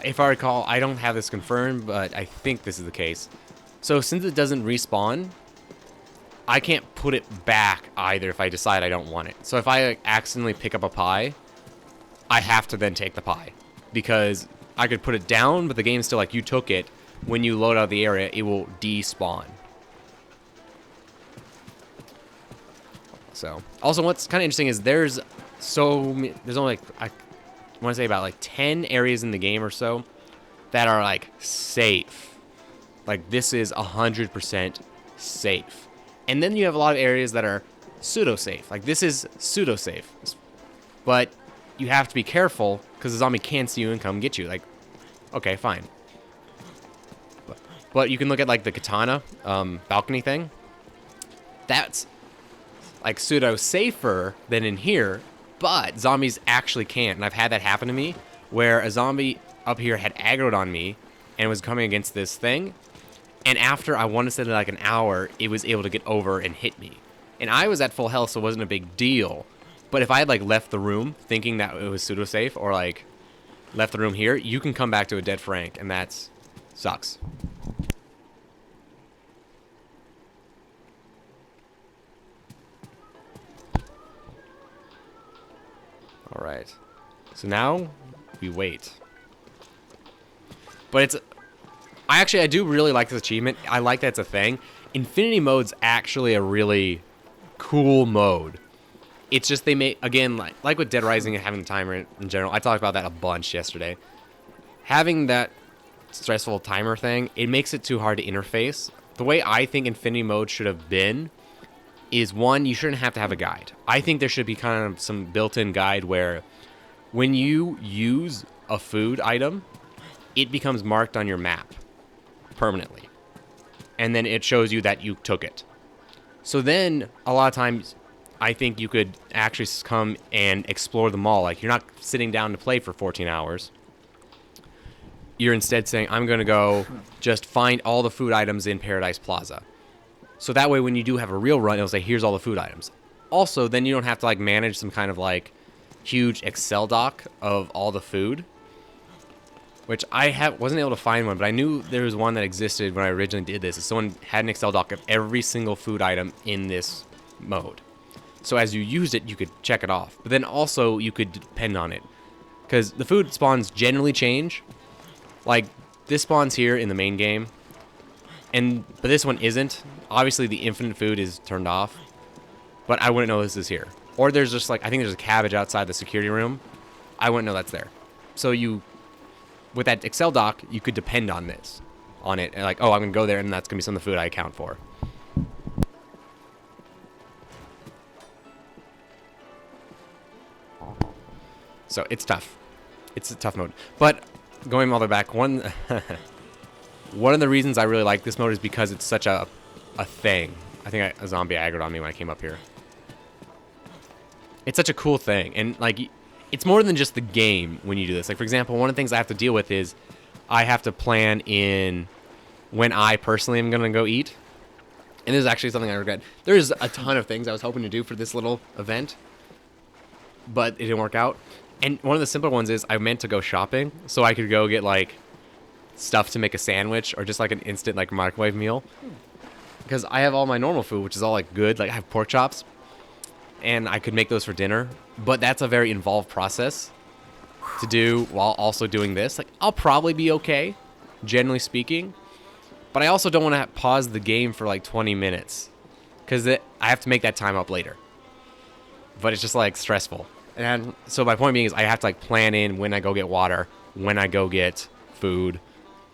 if I recall, I don't have this confirmed, but I think this is the case. So, since it doesn't respawn, I can't put it back either if I decide I don't want it. So, if I, like, accidentally pick up a pie, I have to then take the pie. Because I could put it down, but the game's still like, you took it. When you load out the area, it will despawn. So, also, what's kind of interesting is there's only, like, I want to say about, like, 10 areas in the game or so that are, like, safe. Like, this is 100% safe. And then you have a lot of areas that are pseudo-safe. Like, this is pseudo-safe. But you have to be careful because the zombie can see you and come get you. Like, okay, fine. But you can look at, like, the katana balcony thing. That's, like, pseudo-safer than in here, but zombies actually can't. And I've had that happen to me, where a zombie up here had aggroed on me and was coming against this thing. And after, I want to say, like, an hour, it was able to get over and hit me. And I was at full health, so it wasn't a big deal. But if I had, like, left the room thinking that it was pseudo-safe, or, like, left the room here, you can come back to a dead Frank, and that sucks. Alright. So now, we wait. But it's... I do really like this achievement. I like that it's a thing. Infinity mode's actually a really cool mode. It's just they make, again, like with Dead Rising and having the timer in general, I talked about that a bunch yesterday. Having that stressful timer thing, it makes it too hard to interface. The way I think Infinity mode should have been is, one, you shouldn't have to have a guide. I think there should be kind of some built-in guide where when you use a food item, it becomes marked on your map permanently. And then it shows you that you took it. So then, a lot of times, I think you could actually come and explore the mall. Like, you're not sitting down to play for 14 hours. you're instead saying, I'm going to go just find all the food items in Paradise Plaza. So that way, when you do have a real run, it'll say, here's all the food items. Also, then you don't have to like manage some kind of like huge Excel doc of all the food, which wasn't able to find one, but I knew there was one that existed when I originally did this. Someone had an Excel doc of every single food item in this mode. So as you used it, you could check it off. But then also, you could depend on it. Because the food spawns generally change. Like, this spawns here in the main game. But this one isn't. Obviously, the infinite food is turned off. But I wouldn't know this is here. Or there's just like, I think there's a cabbage outside the security room. I wouldn't know that's there. So with that Excel doc, you could depend on it. And like, oh, I'm going to go there and that's going to be some of the food I account for. So it's tough. It's a tough mode. But going all the way back, one of the reasons I really like this mode is because it's such a thing. I think a zombie aggroed on me when I came up here. It's such a cool thing. And like, it's more than just the game when you do this. Like, for example, one of the things I have to deal with is I have to plan in when I personally am going to go eat. And this is actually something I regret. There's a ton of things I was hoping to do for this little event, but it didn't work out. And one of the simpler ones is I meant to go shopping so I could go get like stuff to make a sandwich or just like an instant like microwave meal. Because I have all my normal food, which is all like good. Like I have pork chops and I could make those for dinner. But that's a very involved process to do while also doing this. Like I'll probably be okay, generally speaking. But I also don't want to pause the game for like 20 minutes because I have to make that time up later. But it's just like stressful. And so my point being is I have to like plan in when I go get water, when I go get food,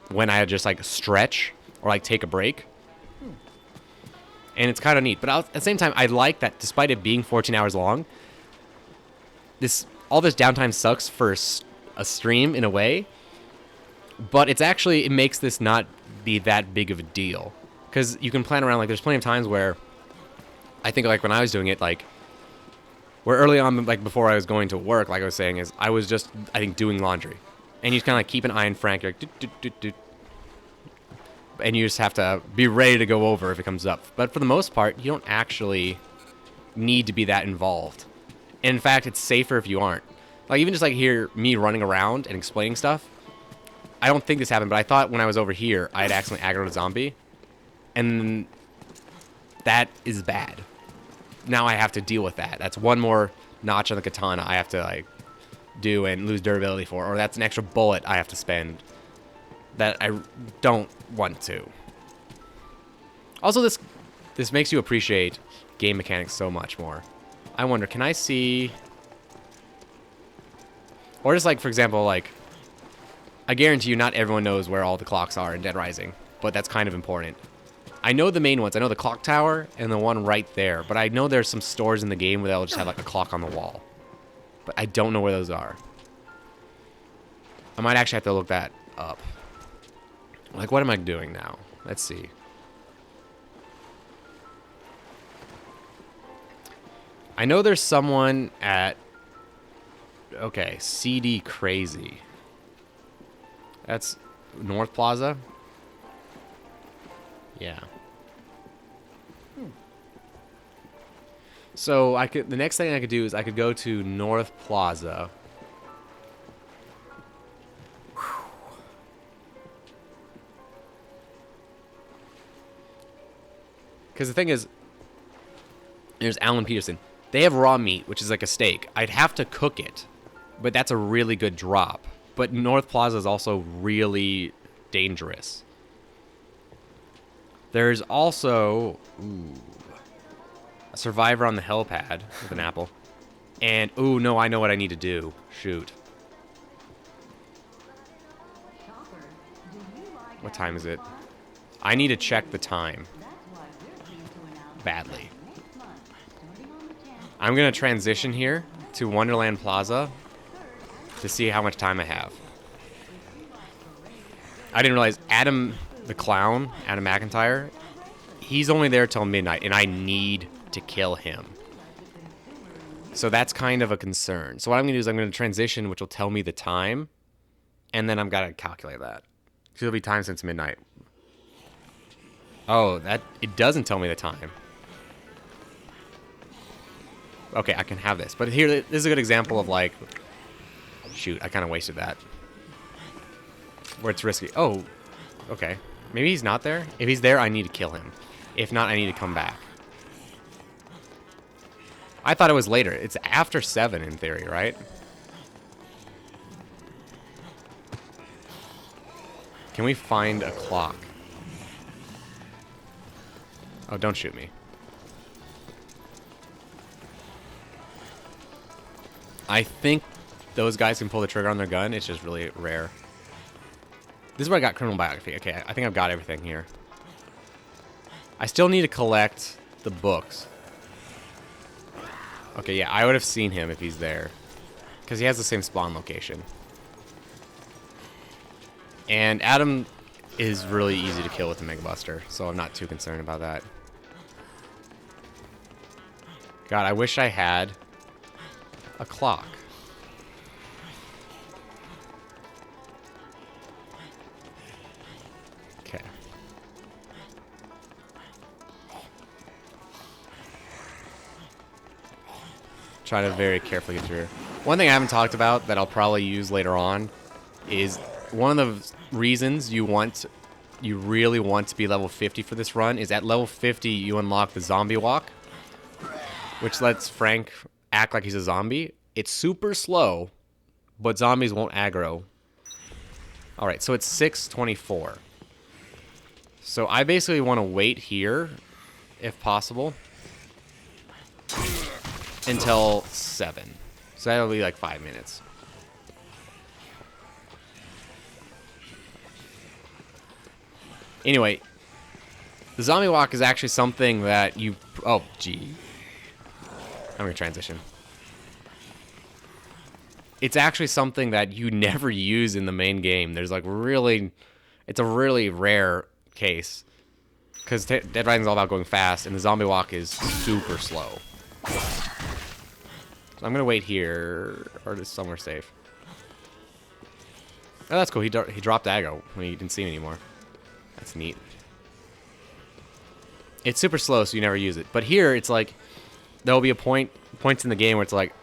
when I just like stretch or like take a break. And it's kind of neat. But at the same time, I like that despite it being 14 hours long, all this downtime sucks for a stream in a way. But it makes this not be that big of a deal. Because you can plan around, like there's plenty of times where I think like when I was doing it, like where early on, like before I was going to work, like I was saying, is I was just, I think, doing laundry. And you just kind of like keep an eye on Frank. You're like, doot, doot, doot, doot. And you just have to be ready to go over if it comes up. But for the most part, you don't actually need to be that involved. And in fact, it's safer if you aren't. Like even just like hear me running around and explaining stuff. I don't think this happened, but I thought when I was over here, I had accidentally aggroed a zombie. And that is bad. Now I have to deal with that. That's one more notch on the katana I have to like do and lose durability for, or that's an extra bullet I have to spend that I don't want to. Also, this makes you appreciate game mechanics so much more. I wonder, can I see, or just like for example, like I guarantee you not everyone knows where all the clocks are in Dead Rising, but that's kind of important. I know the main ones. I know the clock tower and the one right there. But I know there's some stores in the game where they'll just have like a clock on the wall. But I don't know where those are. I might actually have to look that up. Like, what am I doing now? Let's see. I know there's someone at... Okay, CD Crazy. That's North Plaza. Yeah. So the next thing I could do is I could go to North Plaza. Because the thing is, there's Alan Peterson. They have raw meat, which is like a steak. I'd have to cook it, but that's a really good drop. But North Plaza is also really dangerous. There's also a survivor on the helipad with an apple. And, no, I know what I need to do. Shoot. What time is it? I need to check the time. Badly. I'm going to transition here to Wonderland Plaza to see how much time I have. I didn't realize Adam the Clown, Adam McIntyre, he's only there till midnight, and I need to kill him. So that's kind of a concern. So what I'm going to do is I'm going to transition, which will tell me the time. and then I've got to calculate that. So it'll be time since midnight. Oh, that it doesn't tell me the time. Okay, I can have this. But here, this is a good example of like, shoot, I kind of wasted that. Where it's risky. Oh, okay. Maybe he's not there. If he's there, I need to kill him. If not, I need to come back. I thought it was later. It's after 7 in theory, right? Can we find a clock? Oh, don't shoot me. I think those guys can pull the trigger on their gun. It's just really rare. This is where I got criminal biography. Okay, I think I've got everything here. I still need to collect the books. Okay, yeah, I would have seen him if he's there. Because he has the same spawn location. And Adam is really easy to kill with the Mega Buster, so I'm not too concerned about that. God, I wish I had a clock. Okay. Try to very carefully get through. One thing I haven't talked about that I'll probably use later on is one of the reasons you really want to be level 50 for this run is at level 50 you unlock the zombie walk, which lets Frank act like he's a zombie. It's super slow, but zombies won't aggro. Alright, so it's 6:24. So I basically want to wait here, if possible, until 7. So that'll be like 5 minutes. Anyway, the zombie walk is actually something that you... Oh, gee. I'm going to transition. It's actually something that you never use in the main game. There's like really... It's a really rare case. Because Dead Rising is all about going fast, and the zombie walk is super slow. So I'm going to wait here, or just somewhere safe. Oh, that's cool. He dropped aggro when he didn't see me anymore. That's neat. It's super slow, so you never use it. But here, it's like, there'll be points in the game where it's like,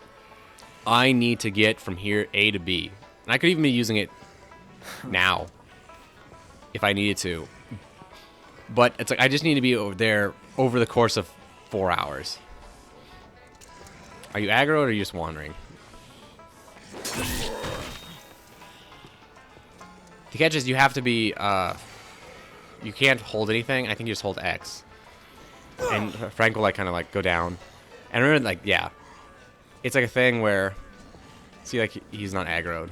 I need to get from here A to B. And I could even be using it now, if I needed to. But it's like, I just need to be over there over the course of 4 hours. Are you aggro or are you just wandering? The catch is you have to be, you can't hold anything. I think you just hold X. And Frank will like kind of like go down. And remember, like, yeah. It's like a thing where, see, like, he's not aggroed.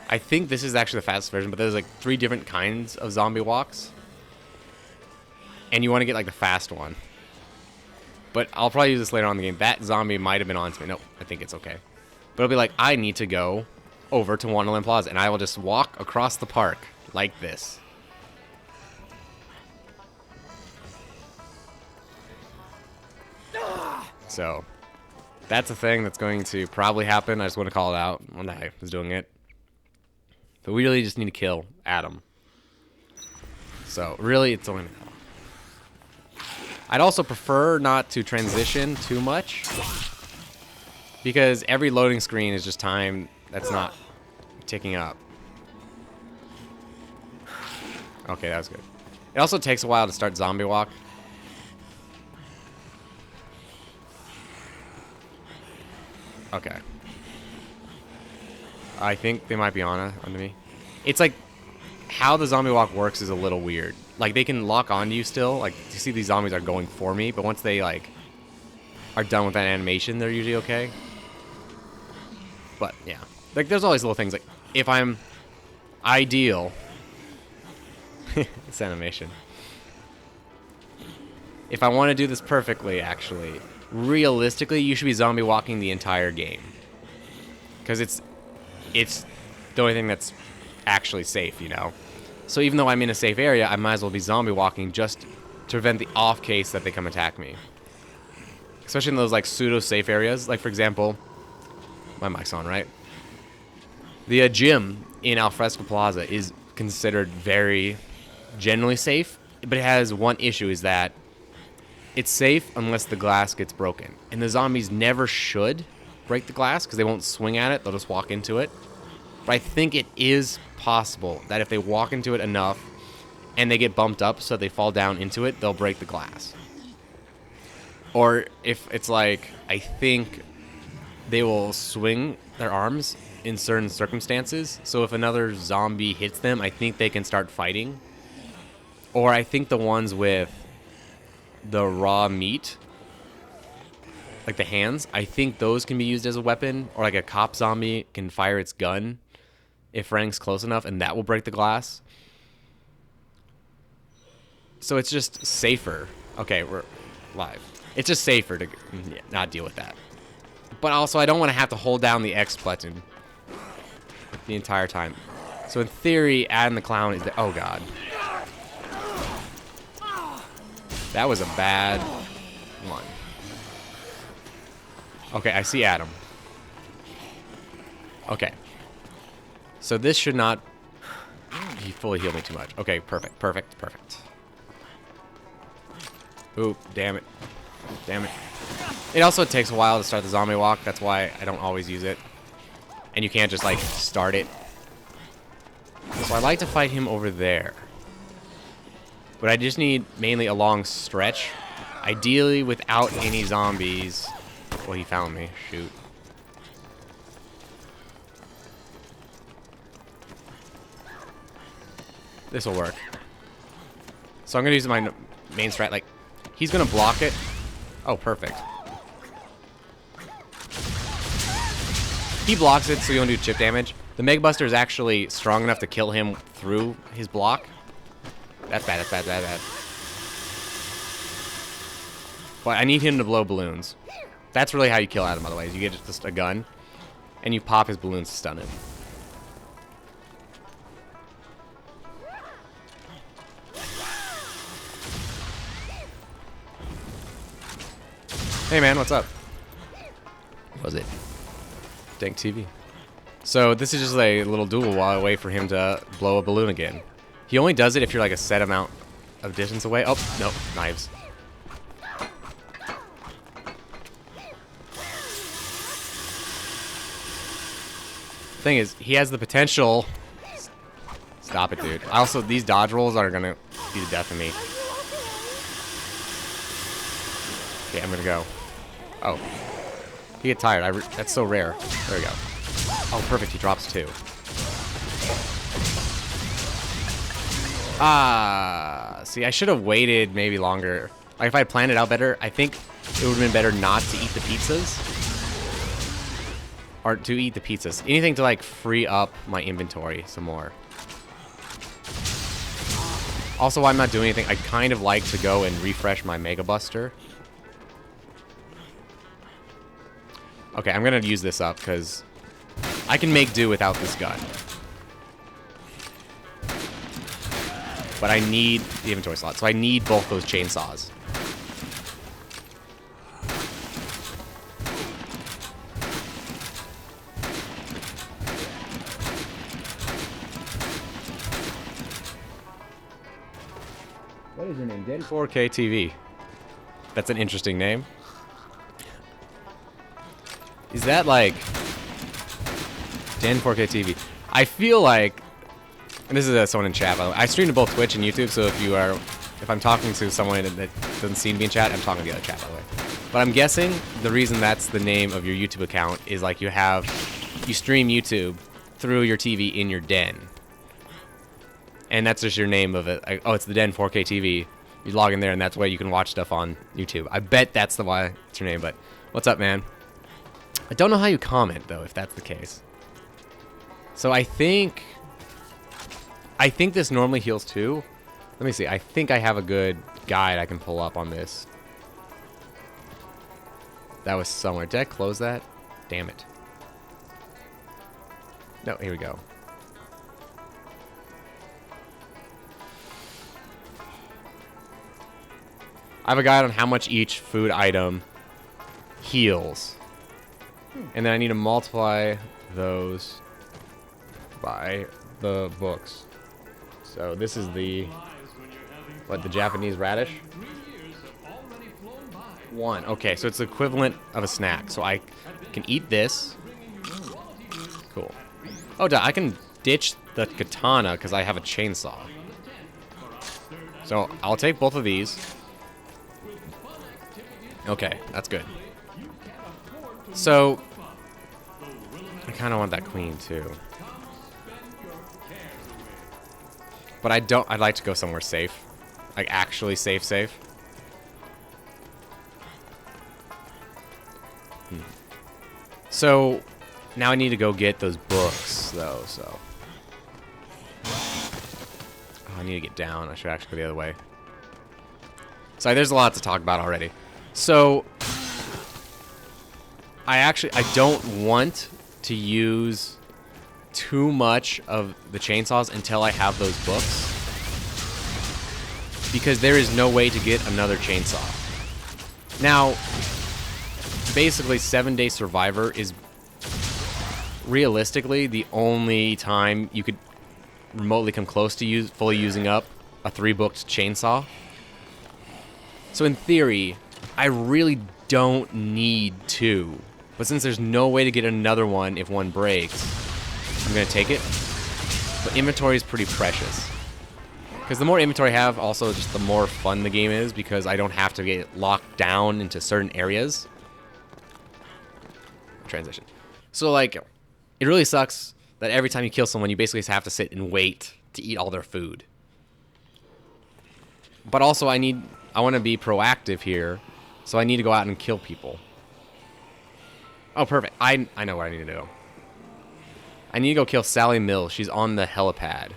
I think this is actually the fastest version, but there's like 3 different kinds of zombie walks. And you want to get like the fast one. But I'll probably use this later on in the game. That zombie might have been on to me. Nope, I think it's okay. But it'll be like, I need to go over to Wonderland Plaza, and I will just walk across the park like this. So, that's a thing that's going to probably happen. I just want to call it out when I was doing it. But we really just need to kill Adam. So, really, it's only... I'd also prefer not to transition too much, because every loading screen is just time that's not ticking up. Okay, that was good. It also takes a while to start zombie walk. Okay. I think they might be onto me. It's like, how the zombie walk works is a little weird. Like, they can lock onto you still. Like, you see these zombies are going for me, but once they, like, are done with that animation, they're usually okay. But, yeah. Like, there's always little things. Like, if I'm ideal... this animation. If I want to do this perfectly, actually, realistically, you should be zombie walking the entire game. Because it's the only thing that's actually safe, you know? So even though I'm in a safe area, I might as well be zombie walking just to prevent the off case that they come attack me. Especially in those like pseudo safe areas. Like for example, my mic's on, right? The gym in Alfresco Plaza is considered very generally safe, but it has one issue, is that it's safe unless the glass gets broken. And the zombies never should break the glass because they won't swing at it. They'll just walk into it. But I think it is possible that if they walk into it enough and they get bumped up so they fall down into it, they'll break the glass. Or if it's like, I think they will swing their arms in certain circumstances. So if another zombie hits them, I think they can start fighting. Or I think the ones with the raw meat, like the hands, I think those can be used as a weapon. Or like a cop zombie can fire its gun if rank's close enough, and that will break the glass. So it's just safer. Okay, we're live. It's just safer to not deal with that. But also, I don't want to have to hold down the X button the entire time. So in theory, adding the clown is oh god. That was a bad one. Okay, I see Adam. Okay. So this should not... He fully healed me too much. Okay, perfect, perfect, perfect. Oop, damn it. Damn it. It also takes a while to start the zombie walk. That's why I don't always use it. And you can't just, like, start it. So I like to fight him over there. But I just need mainly a long stretch. Ideally without any zombies. Well, he found me. Shoot. This will work. So I'm going to use my main strat. Like, he's going to block it. Oh, perfect. He blocks it, so you don't do chip damage. The Mega Buster is actually strong enough to kill him through his block. That's bad, that's bad, that's bad. But I need him to blow balloons. That's really how you kill Adam, otherwise. You get just a gun, and you pop his balloons to stun him. Hey man, what's up? What was it? Dank TV. So this is just a little duel while I wait for him to blow a balloon again. He only does it if you're like a set amount of distance away. Oh, no, knives. Thing is, he has the potential. Stop it, dude. Also, these dodge rolls are gonna be the death of me. Okay, I'm gonna go. Oh. He get tired. That's so rare. There we go. Oh, perfect. He drops two. Ah. See, I should have waited maybe longer. Like, if I planned it out better, I think it would have been better not to eat the pizzas. Or to eat the pizzas. Anything to, like, free up my inventory some more. Also, while I'm not doing anything, I kind of like to go and refresh my Mega Buster. Okay, I'm going to use this up because I can make do without this gun. But I need the inventory slot, so I need both those chainsaws. What is your name, Den? 4K TV. That's an interesting name. Is that like Den 4K TV? I feel like, and this is someone in chat, by the way. I stream to both Twitch and YouTube, so if I'm talking to someone that doesn't seem to be in chat, I'm talking to the other chat, by the way. But I'm guessing the reason that's the name of your YouTube account is like you stream YouTube through your TV in your den. And that's just your name of it. Oh, it's the Den 4K TV. You log in there, and that's why you can watch stuff on YouTube. I bet that's why it's your name, but what's up, man? I don't know how you comment, though, if that's the case. So I think this normally heals too. Let me see. I think I have a good guide I can pull up on this. That was somewhere. Did I close that? Damn it. No, here we go. I have a guide on how much each food item heals. And then I need to multiply those by the books. So this is the, what, the Japanese radish? 1. Okay, so it's the equivalent of a snack. So I can eat this. Cool. Oh, I can ditch the katana because I have a chainsaw. So I'll take both of these. Okay, that's good. So I kind of want that queen too. But I don't, I'd like to go somewhere safe. Like actually safe. So now I need to go get those books though, so. Oh, I need to get down. I should actually go the other way. Sorry, there's a lot to talk about already. So I don't want to use too much of the chainsaws until I have those books. Because there is no way to get another chainsaw. Now, basically 7-Day Survivor is realistically the only time you could remotely come close to fully using up a 3-booked chainsaw. So in theory, I really don't need 2. But since there's no way to get another one if one breaks, I'm going to take it. But inventory is pretty precious. Because the more inventory I have, also just the more fun the game is, because I don't have to get locked down into certain areas. Transition. So, like, it really sucks that every time you kill someone, you basically have to sit and wait to eat all their food. But also, I want to be proactive here, so I need to go out and kill people. Oh, perfect. I know what I need to do. I need to go kill Sally Mills. She's on the helipad.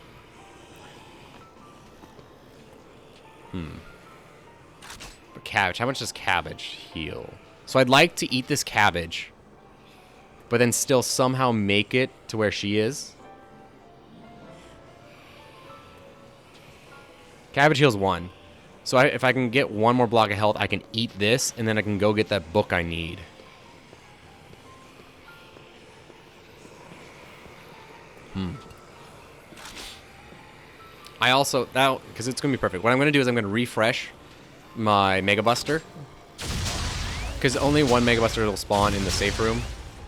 But cabbage. How much does cabbage heal? So I'd like to eat this cabbage, but then still somehow make it to where she is. Cabbage heals 1. So if I can get 1 more block of health, I can eat this, and then I can go get that book I need. I also, because it's going to be perfect. What I'm going to do is I'm going to refresh my Mega Buster. Because only 1 Mega Buster will spawn in the safe room,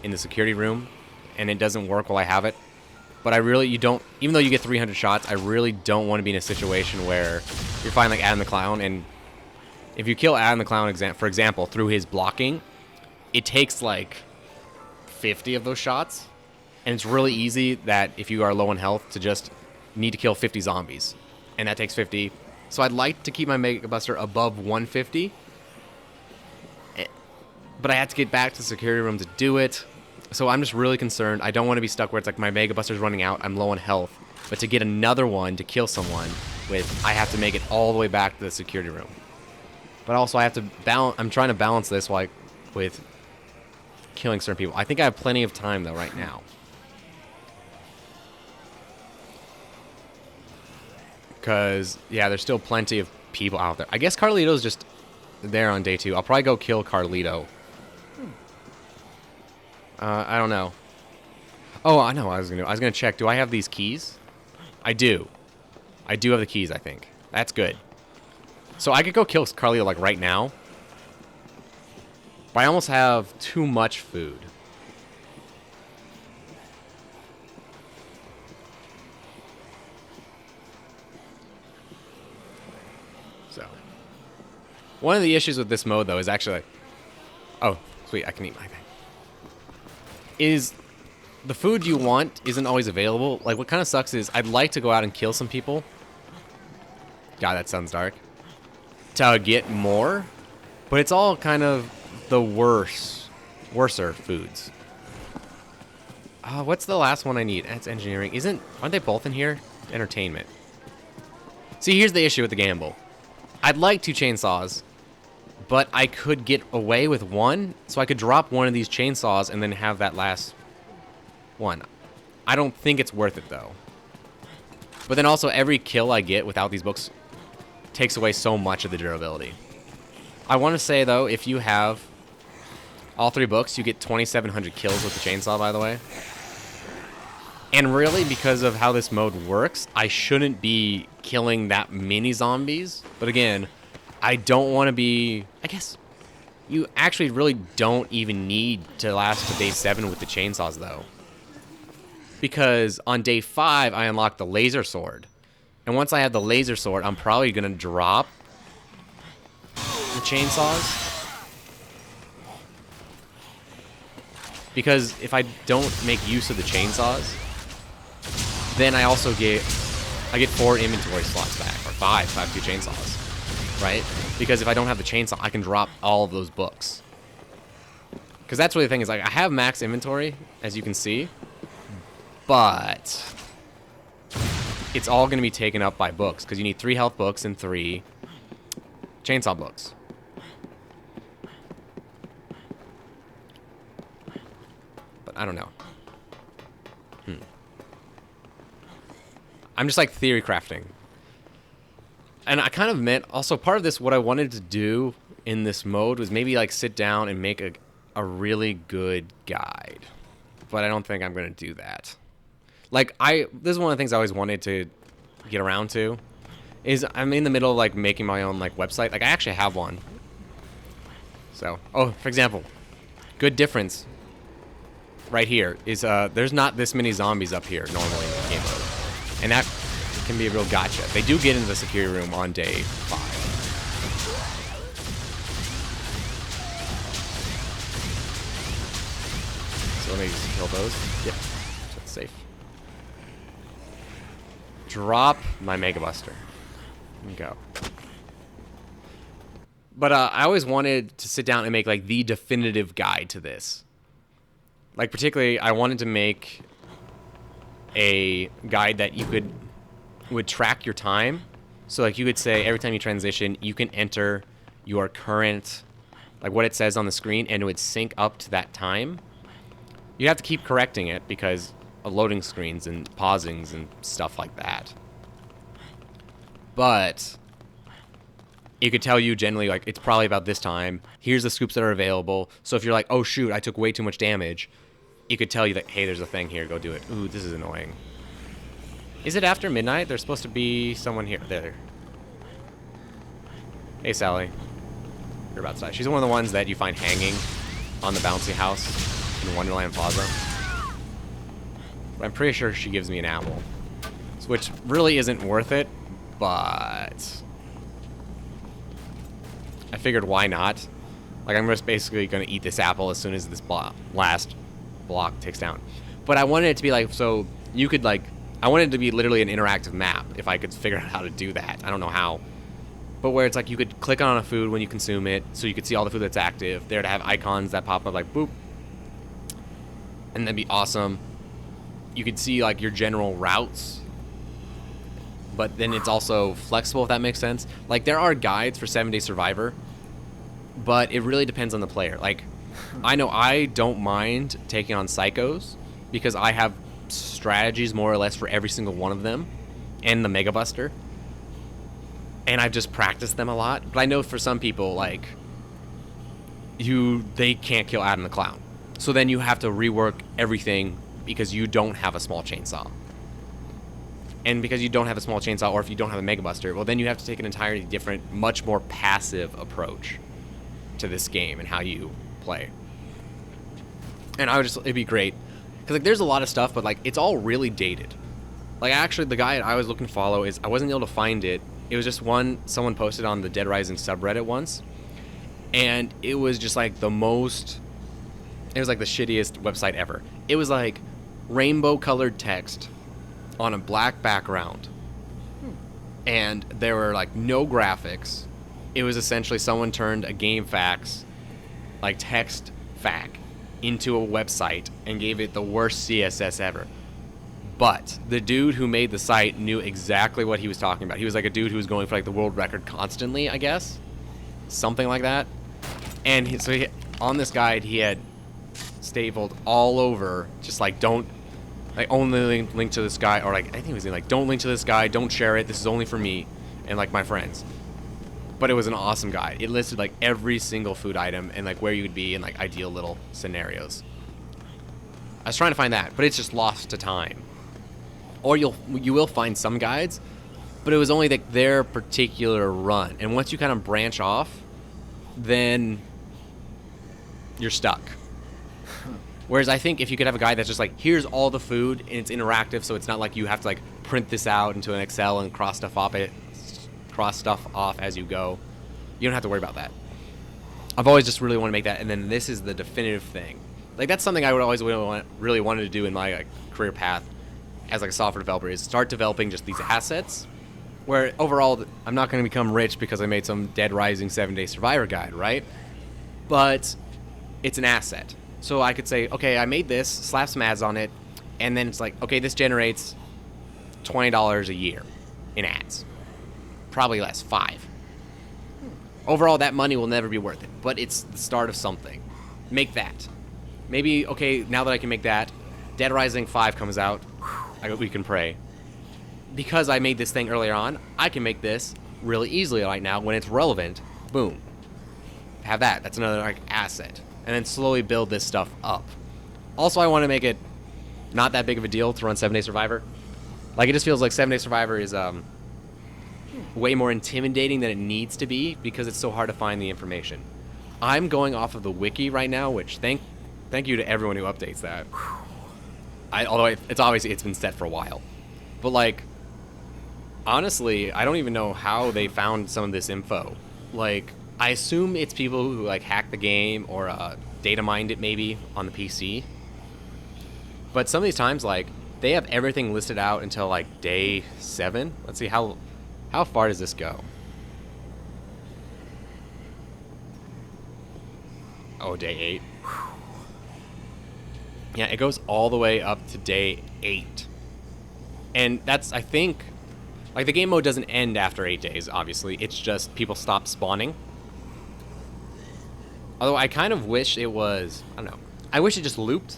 in the security room, and it doesn't work while I have it. But even though you get 300 shots, I really don't want to be in a situation where you're fighting like Adam the Clown, and if you kill Adam the Clown, for example, through his blocking, it takes like 50 of those shots, and it's really easy that if you are low on health to just need to kill 50 zombies, and that takes 50. So I'd like to keep my Mega Buster above 150, but I have to get back to the security room to do it. So I'm just really concerned. I don't want to be stuck where it's like my Mega Buster's running out, I'm low on health, but to get another one to kill someone with, I have to make it all the way back to the security room. But also I have to balance. I'm trying to balance this with killing certain people. I think I have plenty of time though right now. Because, yeah, there's still plenty of people out there. I guess Carlito's just there on day 2. I'll probably go kill Carlito. I don't know. Oh, I know what I was going to do. I was going to check. Do I have these keys? I do. I do have the keys, I think. That's good. So I could go kill Carlito, like, right now. But I almost have too much food. So, one of the issues with this mode, though, is actually... Oh, sweet, I can eat my thing. Is the food you want isn't always available. Like, what kind of sucks is I'd like to go out and kill some people. God, that sounds dark. To get more. But it's all kind of the worser foods. What's the last one I need? That's engineering. Aren't they both in here? Entertainment. See, here's the issue with the gamble. I'd like 2 chainsaws, but I could get away with 1, so I could drop one of these chainsaws and then have that last one. I don't think it's worth it, though. But then also, every kill I get without these books takes away so much of the durability. I want to say, though, if you have all 3 books, you get 2,700 kills with the chainsaw, by the way. And really, because of how this mode works, I shouldn't be killing that many zombies. But again, I don't want to be... I guess you actually really don't even need to last to day 7 with the chainsaws, though. Because on day 5, I unlocked the laser sword. And once I have the laser sword, I'm probably going to drop the chainsaws. Because if I don't make use of the chainsaws, then I also get 4 inventory slots back, or 5 if I have 2 chainsaws, right? Because if I don't have the chainsaw, I can drop all of those books. Because that's really the thing, is like I have max inventory, as you can see, but it's all going to be taken up by books, because you need 3 health books and 3 chainsaw books. But I don't know. I'm just like theory crafting. And I kind of meant, also part of this, what I wanted to do in this mode was maybe like sit down and make a really good guide. But I don't think I'm going to do that. Like this is one of the things I always wanted to get around to, is I'm in the middle of like making my own like website. Like I actually have one. So, oh, for example, good difference right here is there's not this many zombies up here normally in the game mode. And that can be a real gotcha. They do get into the security room on day 5. So let me just kill those. Yep, so it's safe. Drop my Mega Buster. And go. But I always wanted to sit down and make like the definitive guide to this. Like particularly, I wanted to make a guide that you would track your time. So like you could say every time you transition, you can enter your current, like what it says on the screen, and it would sync up to that time. You have to keep correcting it because of loading screens and pausings and stuff like that. But it could tell you generally like it's probably about this time. Here's the scoops that are available. So if you're like, oh shoot, I took way too much damage, it could tell you that, hey, there's a thing here, go do it. Ooh, this is annoying. Is it after midnight? There's supposed to be someone here. There. Hey, Sally. You're about to die. She's one of the ones that you find hanging on the bouncy house in Wonderland Plaza. But I'm pretty sure she gives me an apple. Which really isn't worth it, but I figured why not? Like, I'm just basically going to eat this apple as soon as this last block takes down. But I wanted it to be like, so you could like, I wanted it to be literally an interactive map if I could figure out how to do that. I don't know how. But where it's like you could click on a food when you consume it, so you could see all the food that's active. There to have icons that pop up like boop. And that'd be awesome. You could see like your general routes. But then it's also flexible, if that makes sense. Like there are guides for 7 Day Survivor, but it really depends on the player. Like I know I don't mind taking on psychos because I have strategies more or less for every single one of them and the Mega Buster. And I've just practiced them a lot. But I know for some people, like, they can't kill Adam the Clown. So then you have to rework everything because you don't have a small chainsaw. And because you don't have a small chainsaw, or if you don't have a Mega Buster, well, then you have to take an entirely different, much more passive approach to this game and how you play. And it'd be great. Because, like, there's a lot of stuff, but, like, it's all really dated. Like, actually, the guy I was looking to follow I wasn't able to find it. It was just someone posted on the Dead Rising subreddit once. And it was just, like, it was, like, the shittiest website ever. It was, like, rainbow-colored text on a black background. And there were, like, no graphics. It was essentially someone turned a game fax, like, text fac, into a website and gave it the worst CSS ever. But the dude who made the site knew exactly what he was talking about. He was like a dude who was going for like the world record constantly, I guess. Something like that. And on this guide, he had stapled all over, just like, don't, like, only link to this guy, or like, I think it was like, don't link to this guy, don't share it, this is only for me and like my friends. But it was an awesome guide. It listed like every single food item and like where you would be in like ideal little scenarios. I was trying to find that, but it's just lost to time. Or you will find some guides, but it was only like their particular run. And once you kind of branch off, then you're stuck. Whereas I think if you could have a guide that's just like, here's all the food, and it's interactive, so it's not like you have to like print this out into an Excel and cross stuff off as you go. You don't have to worry about that. I've always just really want to make that, and then this is the definitive thing. Like, that's something I would always really wanted to do in my career path as like a software developer, is start developing just these assets where overall I'm not going to become rich because I made some Dead Rising 7-Day Survivor guide, right? But it's an asset. So I could say, okay, I made this, slap some ads on it, and then it's like, okay, this generates $20 a year in ads. Probably less, 5. Overall, that money will never be worth it, but it's the start of something. Make that. Maybe, okay, now that I can make that, Dead Rising 5 comes out, we can pray. Because I made this thing earlier on, I can make this really easily right now when it's relevant. Boom. Have that. That's another like asset. And then slowly build this stuff up. Also, I want to make it not that big of a deal to run 7-Day Survivor. Like, it just feels like 7-Day Survivor is way more intimidating than it needs to be because it's so hard to find the information. I'm going off of the wiki right now, which thank you to everyone who updates that. Although it's obviously it's been set for a while. But like, honestly, I don't even know how they found some of this info. Like, I assume it's people who like hack the game or data mined it maybe on the PC. But some of these times, like, they have everything listed out until like day 7. Let's see, how far does this go? Oh, day 8. Yeah, it goes all the way up to day 8. And that's, I think, like, the game mode doesn't end after 8 days, obviously. It's just people stop spawning. Although I kind of wish it was, I don't know. I wish it just looped.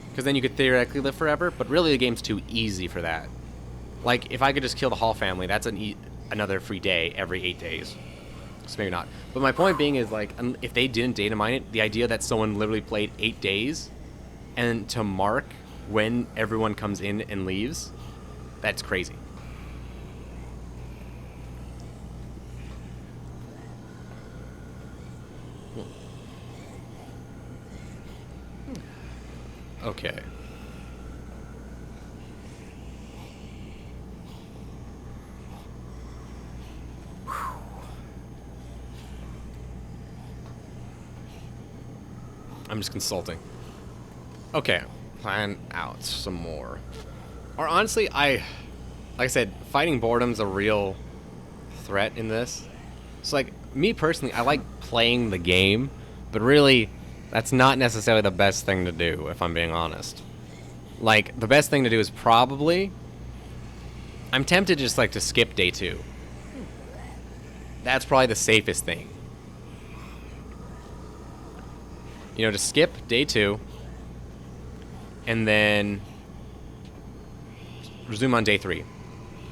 Because then you could theoretically live forever, but really the game's too easy for that. Like, if I could just kill the Hall family, that's another free day every 8 days. So maybe not. But my point being is, like, if they didn't data mine it, the idea that someone literally played 8 days and to mark when everyone comes in and leaves, that's crazy. Okay. I'm just consulting. Okay, plan out some more. Or honestly, like I said, fighting boredom's a real threat in this. So like, me personally, I like playing the game, but really, that's not necessarily the best thing to do, if I'm being honest. Like, the best thing to do is probably, I'm tempted just like to skip day 2. That's probably the safest thing. You know, to skip day 2, and then resume on day 3.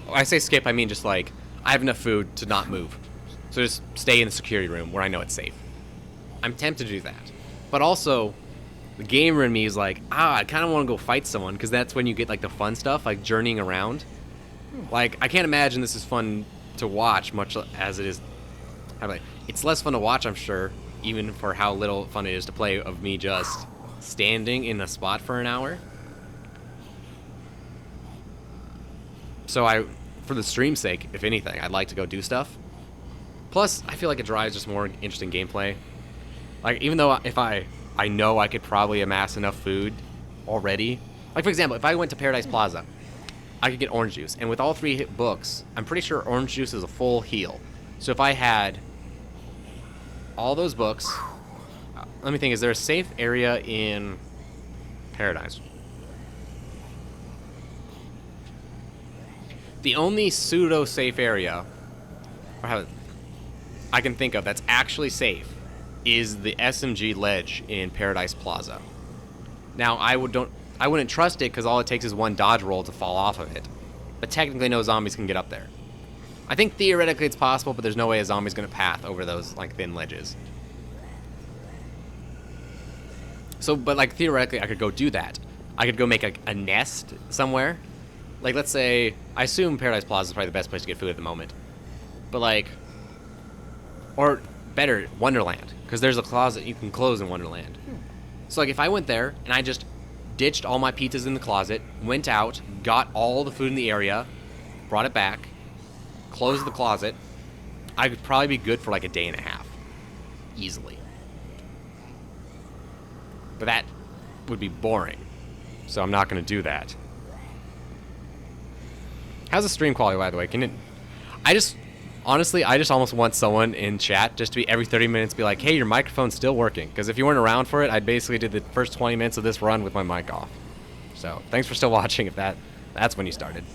When I say skip, I mean just like, I have enough food to not move. So just stay in the security room where I know it's safe. I'm tempted to do that. But also, the gamer in me is like, I kind of want to go fight someone, because that's when you get like the fun stuff, like journeying around. Like, I can't imagine this is fun to watch, much as it is. It's less fun to watch, I'm sure, even for how little fun it is to play, of me just standing in a spot for an hour. So for the stream's sake, if anything, I'd like to go do stuff. Plus, I feel like it drives just more interesting gameplay. Like, even though if I know I could probably amass enough food already. Like, for example, if I went to Paradise Plaza, I could get orange juice. And with all 3 books, I'm pretty sure orange juice is a full heal. So if I had all those books, let me think, is there a safe area in Paradise? The only pseudo-safe area I can think of that's actually safe is the SMG ledge in Paradise Plaza. Now, I wouldn't trust it because all it takes is one dodge roll to fall off of it. But technically, no zombies can get up there. I think theoretically it's possible, but there's no way a zombie's going to path over those like thin ledges. So, but like theoretically, I could go do that. I could go make a nest somewhere. Like, let's say, I assume Paradise Plaza is probably the best place to get food at the moment. But, like, or better, Wonderland. Because there's a closet you can close in Wonderland. So, like, if I went there and I just ditched all my pizzas in the closet, went out, got all the food in the area, brought it back, closed the closet, I could probably be good for like a day and a half. Easily. But that would be boring. So I'm not going to do that. How's the stream quality, by the way? Can it... Honestly, I just almost want someone in chat just to be every 30 minutes be like, hey, your microphone's still working. Because if you weren't around for it, I basically did the first 20 minutes of this run with my mic off. So thanks for still watching if that's when you started.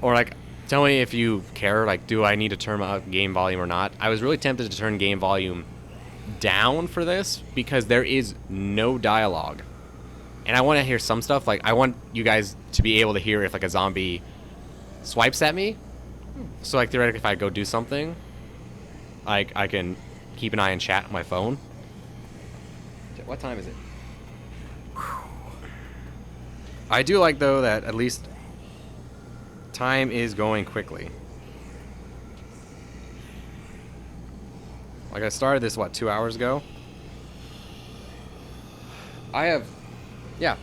Or like, tell me if you care, like, do I need to turn up game volume or not? I was really tempted to turn game volume down for this because there is no dialogue. And I want to hear some stuff. Like, I want you guys to be able to hear if, like, a zombie swipes at me. So, like, theoretically, if I go do something, I can keep an eye on chat on my phone. What time is it? I do like, though, that at least time is going quickly. Like, I started this, what, 2 hours ago? I have... Yeah.